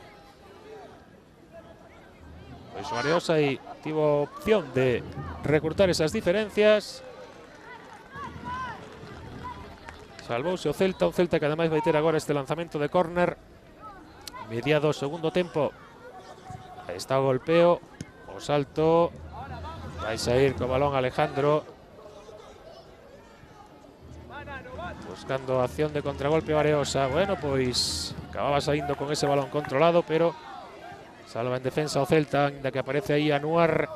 Pois o Areosa aí tivo opción de recurtar esas diferencias. Salvouse o Celta, un Celta que ademais vai ter agora este lanzamento de córner mediado segundo tempo. Aí está o golpeo, o salto, vai sair co balón Alejandro. buscando acción de contragolpe o Areosa. Bueno, pois acababa saindo con ese balón controlado, pero salva en defensa o Celta, ainda que aparece aí Anuar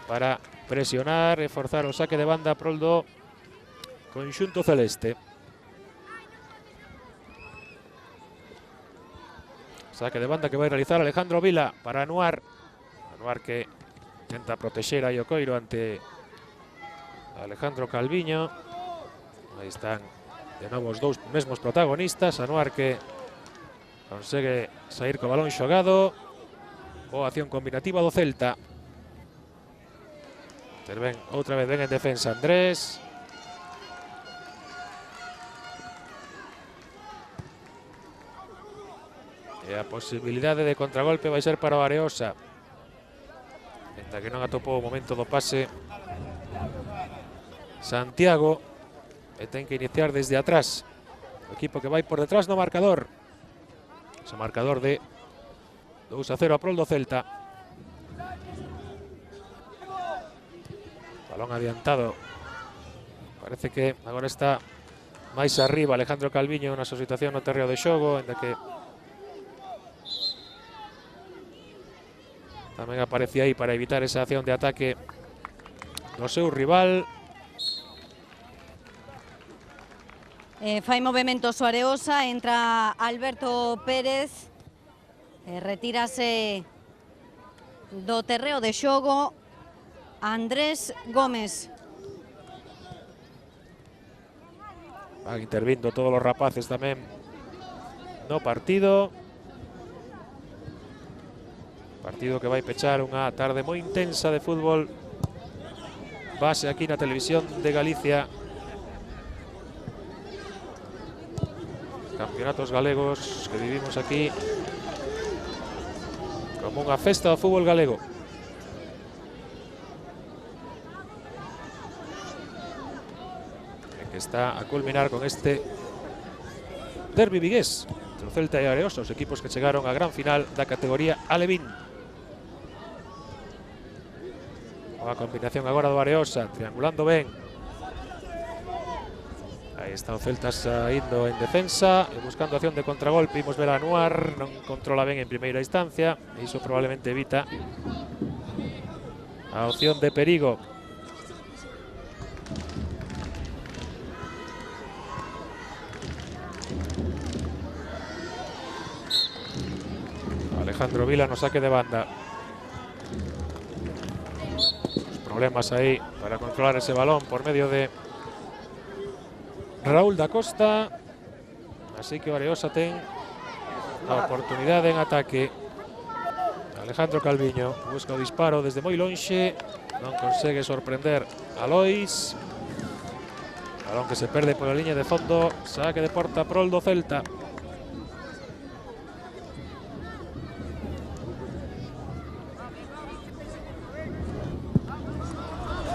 para presionar e forzar o saque de banda prol do conxunto celeste. Saque de banda que vai realizar Alejandro Vila para Anuar. Anuar que intenta protexer a Iocoiro ante Alejandro Calviño. Aí están de novo os dous mesmos protagonistas. Anuar que consegue sair co balón xogado. Boa acción combinativa do Celta. Interven outra vez ben en defensa Andrés. E a posibilidade de contragolpe vai ser para o Areosa. Ainda que non atopou o momento do pase Santiago. E ten que iniciar desde atrás. O equipo que vai por detrás no marcador. Ese marcador de 2-0 a prol do Celta. Balón adiantado. Parece que agora está máis arriba Alejandro Calviño na súa situación no terreo de xogo, ainda que tamén aparece aí para evitar esa acción de ataque do seu rival. Fai movimentos o Areosa, entra Alberto Pérez, retírase do terreo de xogo Andrés Gómez. Van intervindo todos os rapaces tamén no partido. Partido que vai pechar unha tarde moi intensa de fútbol base aquí na televisión de Galicia. Campeonatos galegos que vivimos aquí como unha festa do fútbol galego. Que está a culminar con este derbi vigués entre o Celta e Areosa, os equipos que chegaron á gran final da categoría Alevín. Boa combinación agora do Areosa, triangulando ben. Aí está o Celta saindo en defensa e buscando acción de contragolpe. Imos ver a Anuar, non controla ben en primeira instancia, e iso probablemente evita a opción de perigo. Alejandro Vila no saque de banda. Los problemas aí para controlar ese balón por medio de Raúl da Costa. Así que o Areosa ten a oportunidade en ataque. Alejandro Calviño busca o disparo desde moi lonxe, non consegue sorprender a Lois. Balón que se perde pola liña de fondo, saque de porta prol do Celta.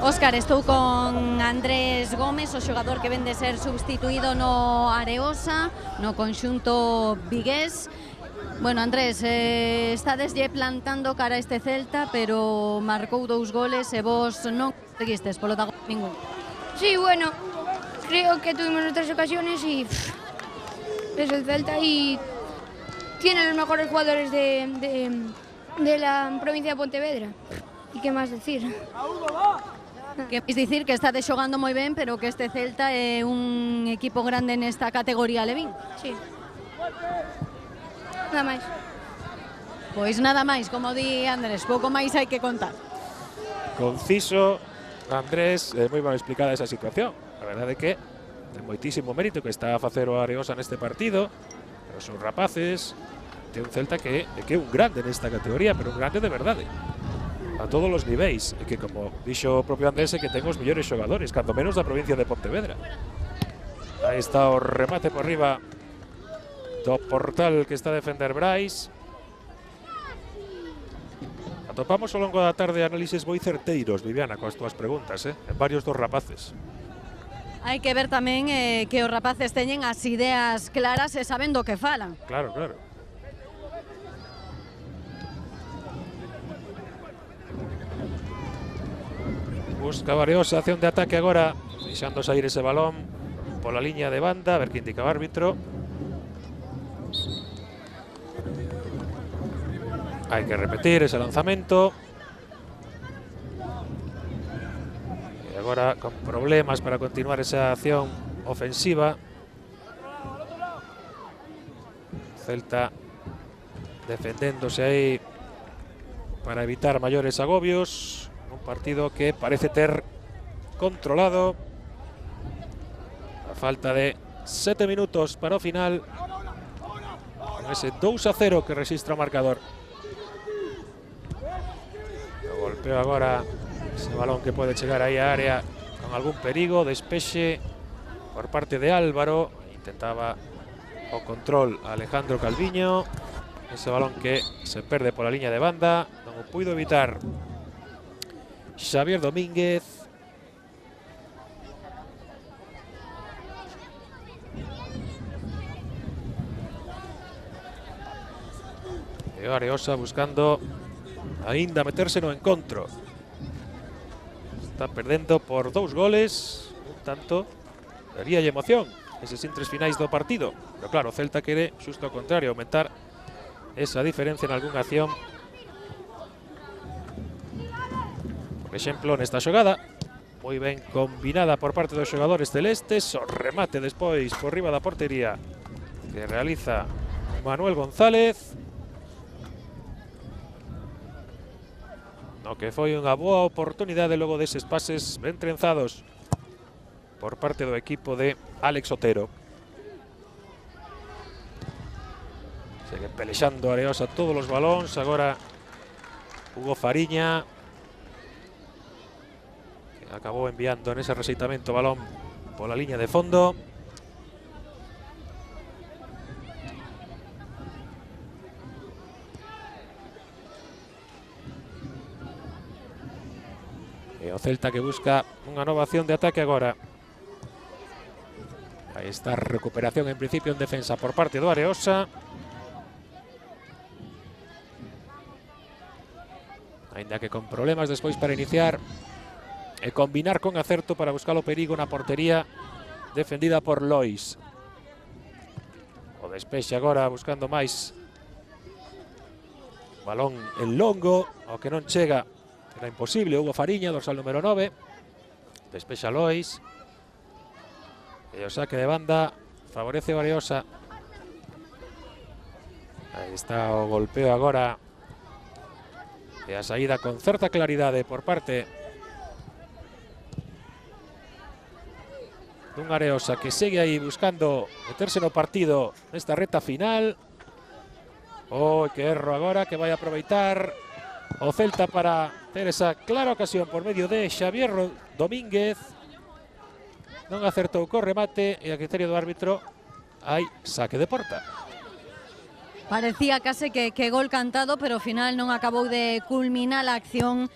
Óscar, estou con Andrés Gómez, o xogador que ven de ser substituído no Areosa, no conxunto vigués. Bueno, Andrés, estadeslle plantando cara a este Celta, pero marcou 2 goles e vos non conseguistes, polo tanto, ningún. Sí, bueno, creo que tuvimos nuestras ocasiones y es el Celta y tiene los mejores jugadores de la provincia de Pontevedra. ¿Y qué más decir? Que queréis dicir que estades xogando moi ben, pero que este Celta é un equipo grande nesta categoría Alevín. Sí. Nada máis. Pois nada máis, como di Andrés, pouco máis hai que contar. Conciso, Andrés, moi ben explicada esa situación. A verdade é que ten moitísimo mérito que está a facer o Areosa neste partido, pero son rapaces, ten un Celta que é un grande nesta categoría, pero un grande de verdade. A todos os niveis, e que, como dixo o propio Andrés, que ten os mellores xogadores, cando menos da provincia de Pontevedra. Aí está o remate por riba do portal que está a defender Brais. Atopamos ao longo da tarde análises moi certeiros, Viviana, coas túas preguntas, en varios dos rapaces. Hai que ver tamén que os rapaces teñen as ideas claras e saben do que falan. Claro, claro. Busca Areosa, acción de ataque agora, deixando sair ese balón pola liña de banda, a ver que indica o árbitro. Hai que repetir ese lanzamento. E agora con problemas para continuar esa acción ofensiva. Celta defendéndose aí para evitar mayores agobios. Un partido que parece ter controlado. A falta de 7 minutos para o final. Con ese 2-0 que registra o marcador. O golpeo agora ese balón que pode chegar aí á área con algún perigo. Despexe por parte de Álvaro. Intentaba o control a Alejandro Calviño. Ese balón que se perde pola liña de banda. Non o puido evitar Xavier Domínguez. E o Areosa buscando aínda meterse no encontro. Está perdendo por 2 goles. Un tanto daría emoción eses intres finais do partido. Pero claro, o Celta quere, xusto ao contrario, aumentar esa diferencia en algunha acción. Por exemplo, nesta xogada, moi ben combinada por parte dos xogadores celestes. O remate despois por riba da portería que realiza Manuel González. No que foi unha boa oportunidade logo deses pases ben trenzados por parte do equipo de Alex Otero. Segue pelexando Areosa todos os balóns. Agora Hugo Fariña, que acabou enviando nese rexeitamento o balón pola liña de fondo. E o Celta que busca unha nova acción de ataque agora. Aí está a recuperación en principio en defensa por parte do Areosa. Ainda que con problemas despois para iniciar e combinar con acerto para buscar o perigo na portería defendida por Lois. O despexe agora buscando máis balón en longo, ao que non chega. Era imposible. Hugo Fariña, dorsal número 9. Despexa Lois. E o saque de banda favorece o Areosa. Aí está o golpeo agora. E a saída con certa claridade por parte dun Areosa que segue aí buscando meterse no partido nesta reta final. Oh, que erro agora que vai aproveitar o Celta para ter esa clara ocasión por medio de Xavier Domínguez. Non acertou co remate e a criterio do árbitro hai saque de porta. Parecía case que gol cantado, pero ao final non acabou de culminar a acción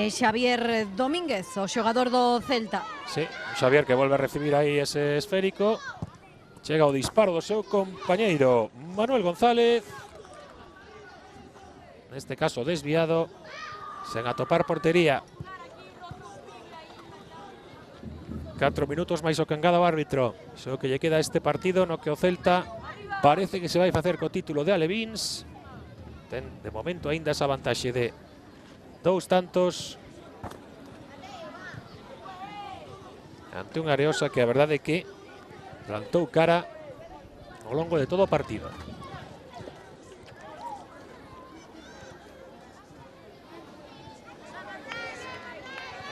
Xavier Domínguez, o xogador do Celta. Sí, Xavier que volve a recibir aí ese esférico. Chega o disparo do seu compañeiro Manuel González. Neste caso desviado, sen atopar portería. 4 minutos máis o que engada o árbitro. Iso que lle queda a este partido no que o Celta parece que se vai facer co título de Alevíns. Ten de momento aínda esa vantaxe de 2 tantos ante un Areosa que a verdade é que plantou cara ao longo de todo o partido.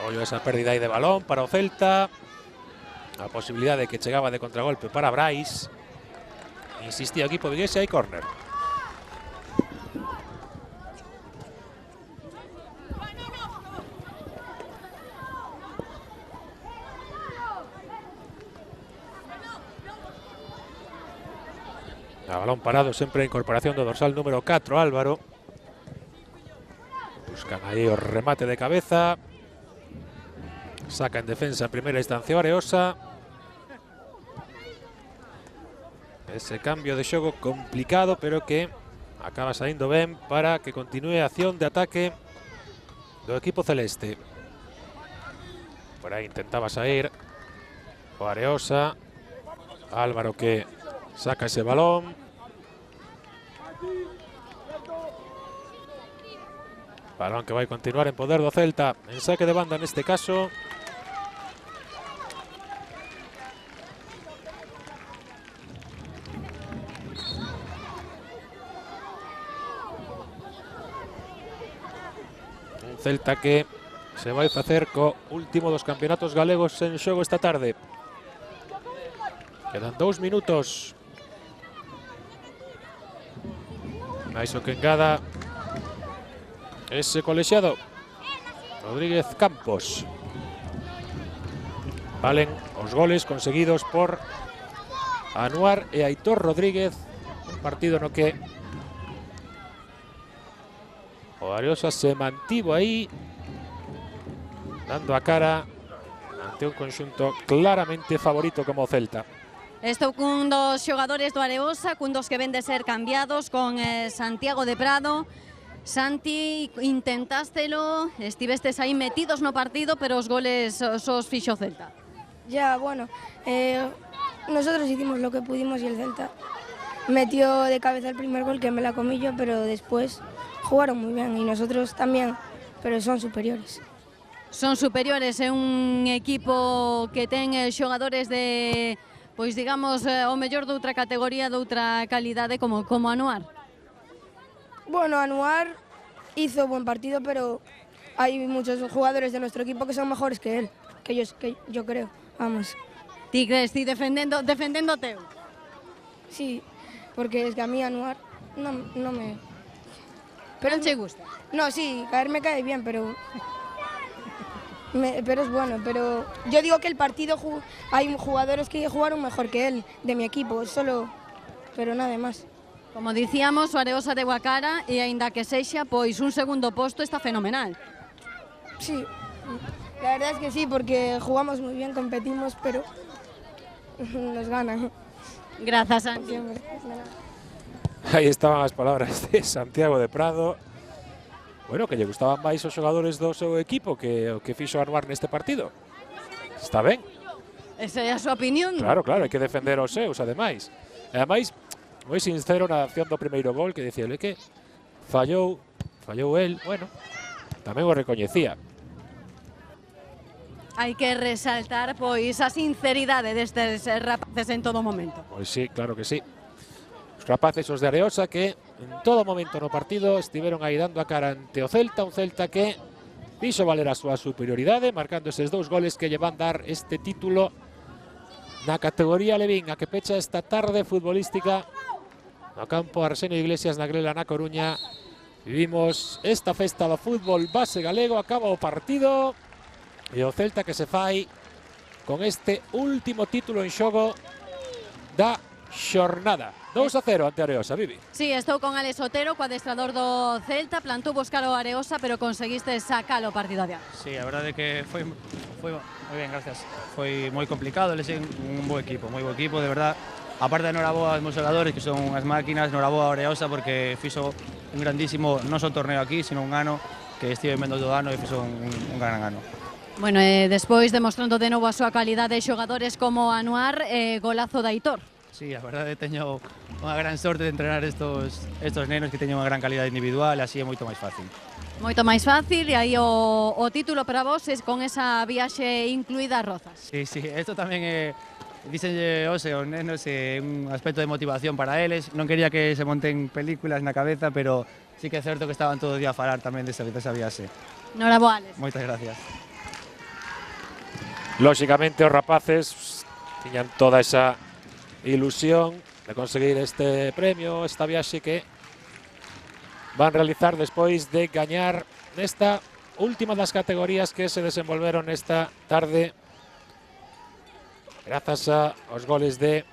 Ollo esa pérdida aí de balón para o Celta. A posibilidade de que chegaba de contragolpe para Brais. Insistía o equipo vigués e hai córner. A balón parado, sempre a incorporación do dorsal número 4, Álvaro. Buscan aí o remate de cabeza. Saca en defensa en primeira instancia o Areosa. Ese cambio de xogo complicado, pero que acaba saindo ben para que continúe a acción de ataque do equipo celeste. Por aí intentaba sair o Areosa. Álvaro que saca ese balón. Balón que vai continuar en poder do Celta, en saque de banda neste caso. Un Celta que se vai facer co último dos campeonatos galegos en xogo esta tarde. Quedan 2 minutos. Mais o que engada ese colexiado Rodríguez Campos. Valen os goles conseguidos por Anuar e Aitor Rodríguez. Un partido no que o Areosa se mantivo aí dando a cara ante un conxunto claramente favorito como o Celta. Estou cun dos xogadores do Areosa, cun dos que ven de ser cambiados, con Santiago de Prado. Santi, intentástelo, estivestes aí metidos no partido, pero os goles os fixo Celta. Ya, bueno, nosotros hicimos lo que pudimos y el Celta metió de cabeza el primer gol, que me la comí yo, pero después jugaron muy bien y nosotros también, pero son superiores. Son superiores, é un equipo que ten xogadores de, pois digamos, o mellor de outra categoría, de outra calidade como Anuar. Bueno, Anuar hizo buen partido, pero hay muchos jugadores de nuestro equipo que son mejores que él, que yo creo, vamos. Ti crees, ti defendendo teu? Sí, porque es que a mí Anuar no me... Pero non che gusta? No, sí, me cae bien, pero es bueno. Pero yo digo que el partido hay jugadores que jugaron mejor que él, de mi equipo, solo, pero nada más. Como dicíamos, o Areosa deu a cara e aínda que sexa, pois un segundo posto está fenomenal. Sí, la verdad es que sí, porque jugamos muy bien, competimos, pero nos ganan. Grazas, Santi. Aí estaban as palabras de Santiago de Prado. Bueno, que lle gustaban máis os xogadores do seu equipo que o que fixo Anuar neste partido. Está ben. Esa é a súa opinión. Claro, hai que defender os seus, ademais. E ademais, moi sincero na acción do primeiro gol, que dicía que fallou el, bueno, tamén o recoñecía. Hai que resaltar pois a sinceridade destes rapaces en todo momento. Pois sí, claro que sí. Os rapaces os de Areosa que en todo momento no partido estiveron aí dando a cara ante o Celta, un Celta que fixo valer a súa superioridade, marcando eses 2 goles que lle van dar este título na categoría Levín, a que pecha esta tarde futbolística no campo Arsenio Iglesias na Grela na Coruña. Vivimos esta festa do fútbol base galego, acaba o partido e o Celta que se fai con este último título en xogo da xornada. 2-0 ante Areosa, Vivi. Sí, estou con Alex Otero, co adestrador do Celta, plantou buscar o Areosa, pero conseguiste sacar o partido adiante. Sí, a verdade é que foi moi ben, gracias. Foi moi complicado, eles son un bo equipo, de verdad. Aparte de noraboa aos meus xogadores, que son unhas máquinas, noraboa a Areosa, porque fixo un grandísimo, non só torneo aquí, sino un ano, que estive vendo todo ano e fixo un gran ano. Bueno, despois demostrando de novo a súa calidade de xogadores como Anuar, golazo de Aitor. Sí, a verdade teño unha gran sorte de entrenar estos nenos que teñen unha gran calidade individual, así é moito máis fácil. Moito máis fácil, e aí o título para vos é con esa viaxe incluída a Rozas. Sí, isto tamén é, díxenlle hoxe aos nenos, un aspecto de motivación para eles. Non quería que se monten películas na cabeza, pero sí que é certo que estaban todo o día a falar tamén desa viaxe. Noraboa, Alex. Moitas gracias. Lóxicamente os rapaces tiñan toda esa ilusión de conseguir este premio, esta viaxe que van realizar despois de gañar nesta última das categorías que se desenvolveron esta tarde grazas aos goles de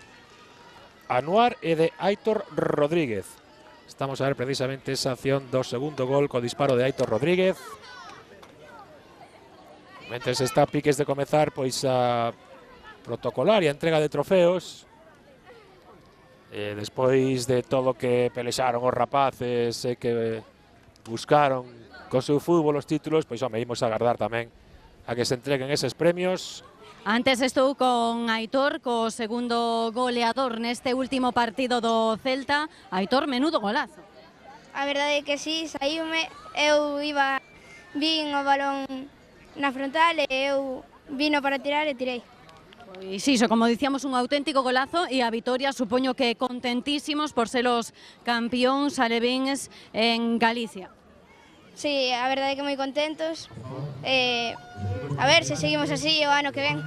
Anuar e de Aitor Rodríguez. Estamos a ver precisamente esa acción do segundo gol co disparo de Aitor Rodríguez. Mentres está a piques de comezar pois a protocolaria entrega de trofeos. Despois de todo que pelexaron os rapaces e que buscaron co seu fútbol os títulos, pois home, imos agardar tamén a que se entreguen eses premios. Antes estou con Aitor, co segundo goleador neste último partido do Celta. Aitor, menudo golazo. A verdade é que sí, saíume, vin o balón na frontal e eu vino para tirar e tirei. Pois iso, como dicíamos, un auténtico golazo e a vitoria supoño que contentísimos por ser os campións alevins en Galicia. Sí, a verdade é que moi contentos. A ver se seguimos así o ano que ven.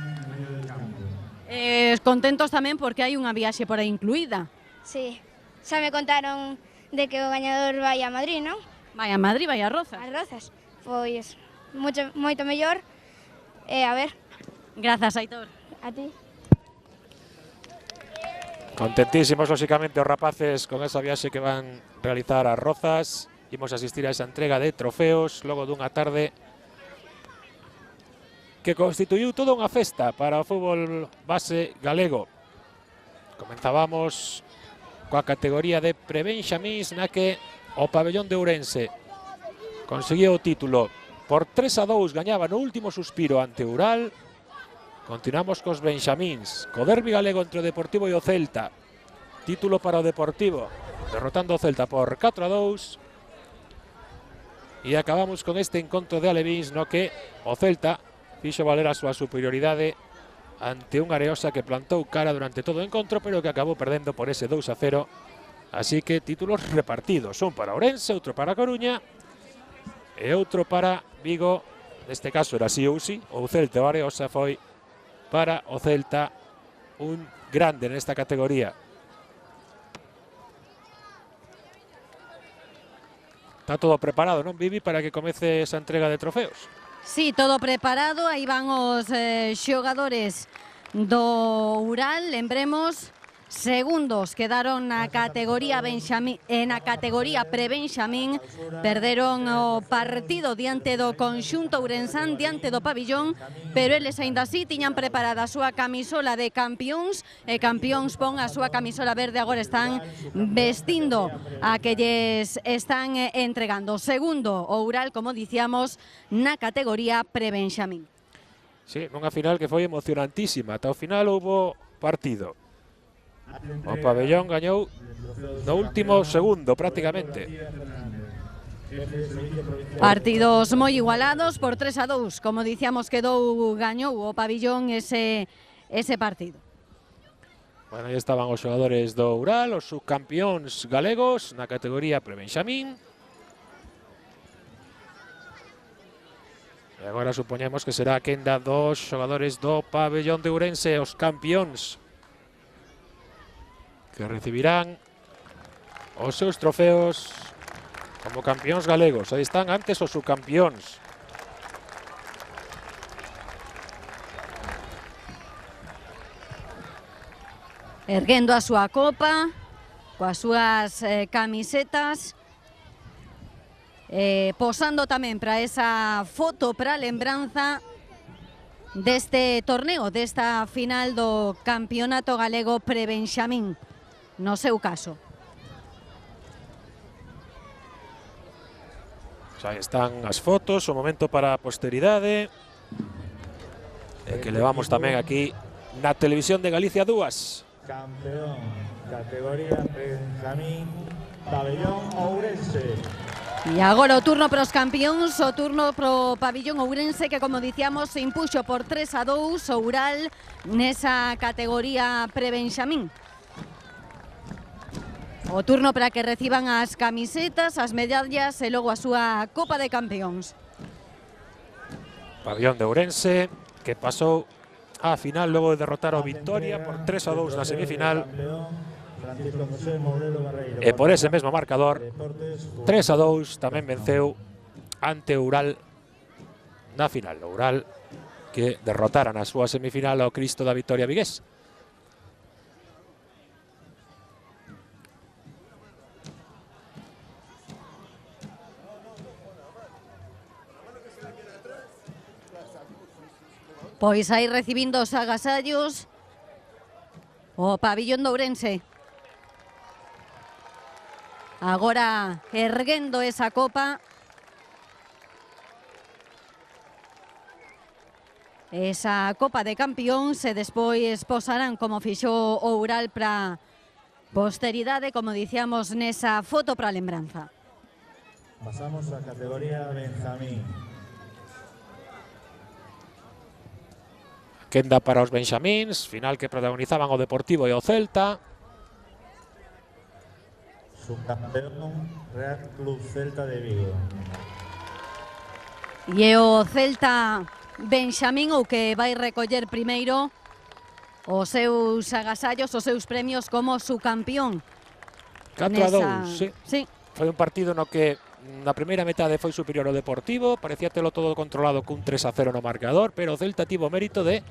Contentos tamén porque hai unha viaxe por aí incluída. Sí, xa me contaron de que o gañador vai a Madrid, non? Vai a Madrid, vai a Rozas. As Rozas. Pois moito mellor. A ver. Grazas, Aitor. A ti. Contentísimos, lóxicamente, os rapaces con esa viaxe que van realizar as Rozas. Imos asistir a esa entrega de trofeos logo dunha tarde que constituiu toda unha festa para o fútbol base galego. Comenzábamos coa categoría de prebenxamís na que o pabellón de Ourense conseguiu o título por 3-2, gañaba no último suspiro ante Ural. Continuamos cos benxamíns, co derbi galego entre o Deportivo e o Celta. Título para o Deportivo, derrotando o Celta por 4-2. E acabamos con este encontro de alevins no que o Celta fixo valer a súa superioridade ante un Areosa que plantou cara durante todo o encontro, pero que acabou perdendo por ese 2-0. Así que títulos repartidos, un para Ourense, outro para Coruña e outro para Vigo. Neste caso era así ou sí, o Celta o Areosa foi para o Celta un grande nesta categoría. Está todo preparado, non, Vivi, para que comece esa entrega de trofeos? Sí, todo preparado, aí van os xogadores do Ural, lembremos, segundos quedaron na categoría benxamín, na categoría prebenxamín, perderon o partido diante do conxunto ourensán, diante do pabillón, pero eles aínda así tiñan preparada a súa camisola de campións, e campións pon a súa camisola verde, agora están vestindo a que lles están entregando. Segundo o Ural, como dicíamos, na categoría prebenxamín. Sí, nunha final que foi emocionantísima, ata o final houbo partido. O pabellón gañou no último segundo, prácticamente. Partidos moi igualados por 3-2, como dicíamos, gañou o pabillón ese partido. Bueno, aí estaban os xogadores do Ural, os subcampións galegos na categoría prebenxamín. E agora supoñemos que será a quenda dos xogadores do pabellón de Ourense, os campións, que recibirán os seus trofeos como campións galegos. Aí están antes os subcampións. Erguendo a súa copa, coas súas camisetas, posando tamén para esa foto, para a lembranza deste torneo, desta final do Campeonato Galego Prebenxamín, no seu caso. Aí están as fotos, o momento para a posteridade, que levamos tamén aquí na Televisión de Galicia 2. Campeón, categoría Benjamín, pabellón Ourense. E agora o turno para os campións, o turno para o pabellón ourense, que, como dicíamos, se impuxo por 3-2 o Ural nesa categoría prebenxamín. O turno para que reciban as camisetas, as medallas e logo a súa Copa de Campeóns. Pabellón de Ourense, que pasou á final logo de derrotar o Vitoria por 3-2 na semifinal. E por ese mesmo marcador, 3-2, tamén venceu ante Ural na final. O Ural que derrotara na súa semifinal ao Cristo da Vitoria vigués. Pois aí recibindo os agasallos o pabillón de Ourense. Agora erguendo esa copa. esa Copa de Campións e despois posarán como fixo o Oural para posteridade, como dicíamos nesa foto para a lembranza. Pasamos a categoría Benjamín. Quenda para os benxamíns, final que protagonizaban o Deportivo e o Celta. Subcampeón Real Club Celta de Vigo. E o Celta Benxamín, o que vai recoller primeiro os seus agasallos, os seus premios como subcampeón. 4-2, sí. Sí. Foi un partido no que na primeira metade foi superior ao Deportivo, parecía telo todo controlado cun 3-0 no marcador, pero o Celta tivo mérito de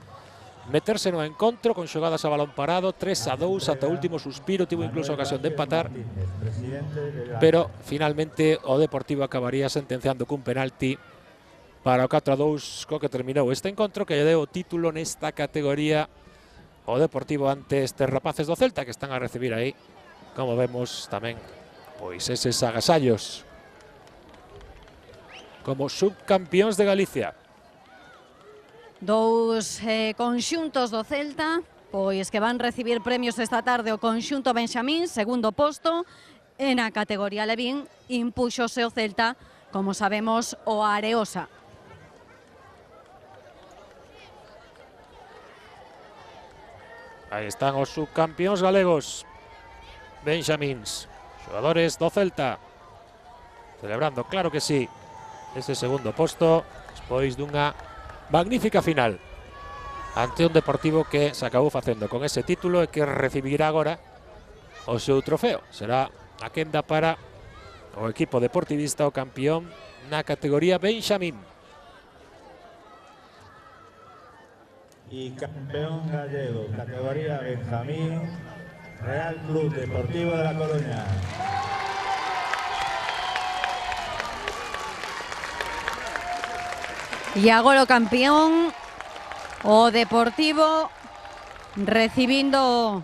meterse no encontro con xogadas a balón parado, 3-2 ata o último suspiro, tivo incluso ocasión de empatar, pero finalmente o Deportivo acabaría sentenciando cun penalti para o 4-2 co que terminou este encontro, que lle deu o título nesta categoría o Deportivo ante estes rapaces do Celta que están a recibir aí, como vemos tamén, pois eses agasallos como subcampións de Galicia. Dous conxuntos do Celta, pois que van recibir premios esta tarde o conxunto Benxamín, segundo posto, e na categoría Levín impuxose o Celta, como sabemos, o Areosa. Aí están os subcampións galegos, benxamíns, xogadores do Celta, celebrando, claro que sí, ese segundo posto, despois dunha magnífica final ante un Deportivo que se acabou facendo con ese título e que recibirá agora o seu trofeo. Será a quenda para o equipo deportivista, o campeón na categoría benxamín. Y campeón gallego, categoría Benjamín, Real Club Deportivo de La Coruña. E agora o campeón, o Deportivo, recibindo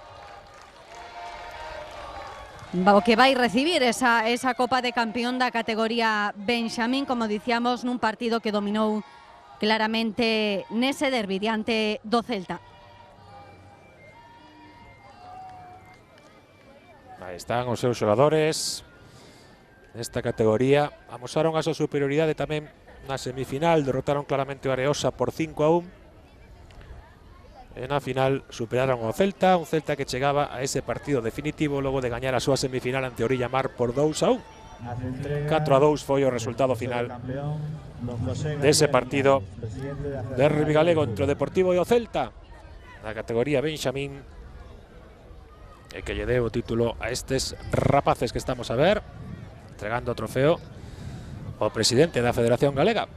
o que vai recibir esa Copa de Campeón da categoría Benxamín, como dicíamos, nun partido que dominou claramente nese derbi diante do Celta. Aí están os seus xogadores nesta categoría. Amosaron a súa superioridade tamén na semifinal, derrotaron claramente o Areosa por 5-1. E na final superaron o Celta, un Celta que chegaba a ese partido definitivo logo de gañar a súa semifinal ante Orilla Mar por 2-1. 4-2 foi o resultado final dese partido derbi galego entre o Deportivo e o Celta na categoría Benxamín, e que lle deu o título a estes rapaces que estamos a ver, entregando o trofeo o presidente da Federación Galega,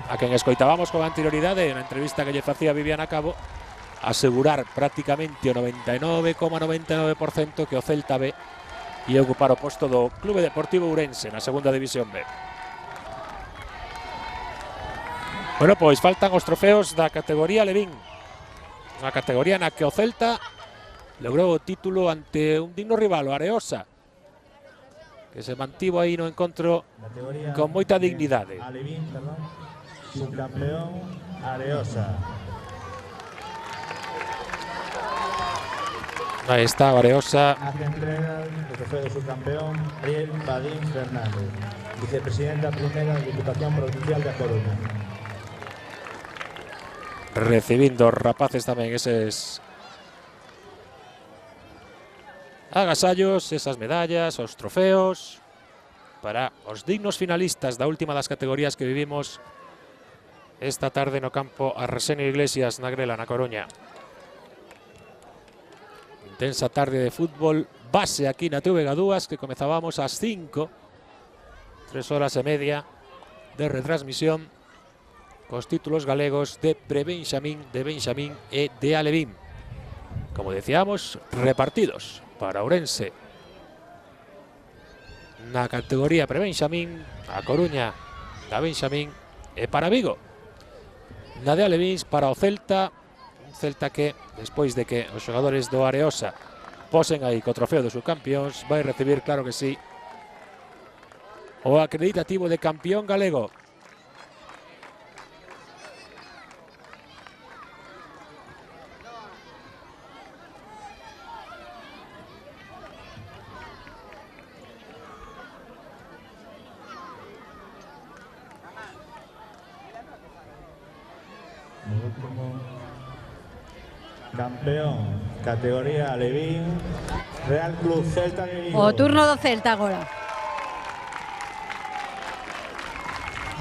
a quen escoitábamos con anterioridade na entrevista que lle facía Viviana Cabo, asegurar prácticamente o 99,99% que o Celta B e ocupar o posto do Clube Deportivo Ourense na segunda división B. Bueno, pois faltan os trofeos da categoría Levín, unha categoría na que o Celta logrou o título ante un digno rival, o Areosa, que se mantivo aí no encontro con moita dignidade. Alevín, perdón, subcampeón Areosa. Aí está o Areosa. Hace entrega do trofeo do subcampeón Ariel Badín Fernández, vicepresidenta primera da Diputación Provincial de A Coruña. Recibindo rapaces tamén eses agasallos, esas medallas, os trofeos para os dignos finalistas da última das categorías que vivimos esta tarde no campo Arsenio Iglesias na Grela, na Coruña. Intensa tarde de fútbol base aquí na TVG2, que comezábamos ás 5, 3 horas e media de retransmisión cos títulos galegos de Prebenxamín, de Benxamín e de Alevín. Como decíamos, repartidos para Ourense na categoría Prebenxamín, a Coruña da Benxamín e para Vigo na de Alevín para o Celta. Celta que, despois de que os xogadores do Areosa posen aí co trofeo dos subcampións, vai recibir, claro que sí, o acreditativo de campeón galego. El último campeón, categoría Alevín, Real Club Celta de Vigo. O turno do Celta agora.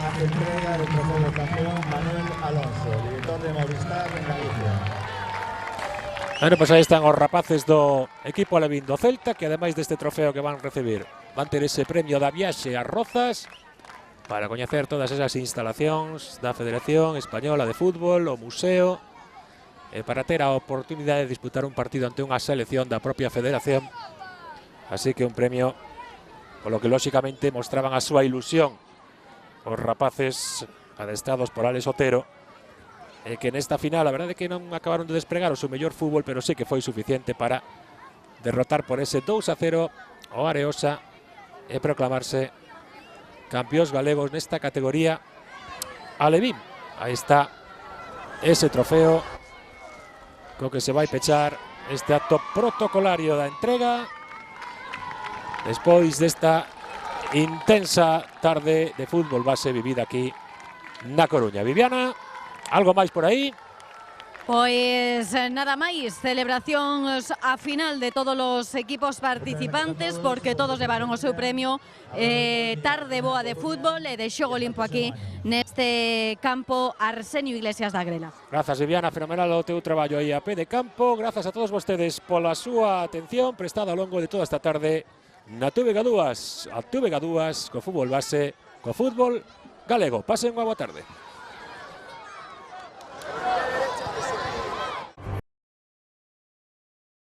Hace entrega del trofeo del campeón Manuel Alonso, director de Movistar en Galicia. Bueno, pois aí están os rapaces do equipo alevín do Celta, que ademais deste trofeo que van recibir, van ter ese premio da viaxe ás Rozas para coñecer todas esas instalacións da Federación Española de Fútbol, o museo, e para ter a oportunidade de disputar un partido ante unha selección da propia Federación. Así que un premio polo que lóxicamente mostraban a súa ilusión os rapaces adestrados por Alex Otero, que nesta final a verdade é que non acabaron de despregar o seu mellor fútbol, pero sí que foi suficiente para derrotar por ese 2-0 o Areosa e proclamarse campeóns galegos nesta categoría alevín. Aí está ese trofeo co que se vai pechar este acto protocolario da entrega despois desta intensa tarde de fútbol base vivida aquí na Coruña. Viviana, algo máis por aí? Pois nada máis, celebracións a final de todos os equipos participantes porque todos levaron o seu premio, tarde boa de fútbol e de xogo limpo aquí neste campo Arsenio Iglesias da Grela. Grazas, Viviana, fenomenal o teu traballo aí a pé de campo. Grazas a todos vostedes pola súa atención prestada ao longo de toda esta tarde na TVG 2, co fútbol base, co fútbol galego. Pasen unha boa tarde.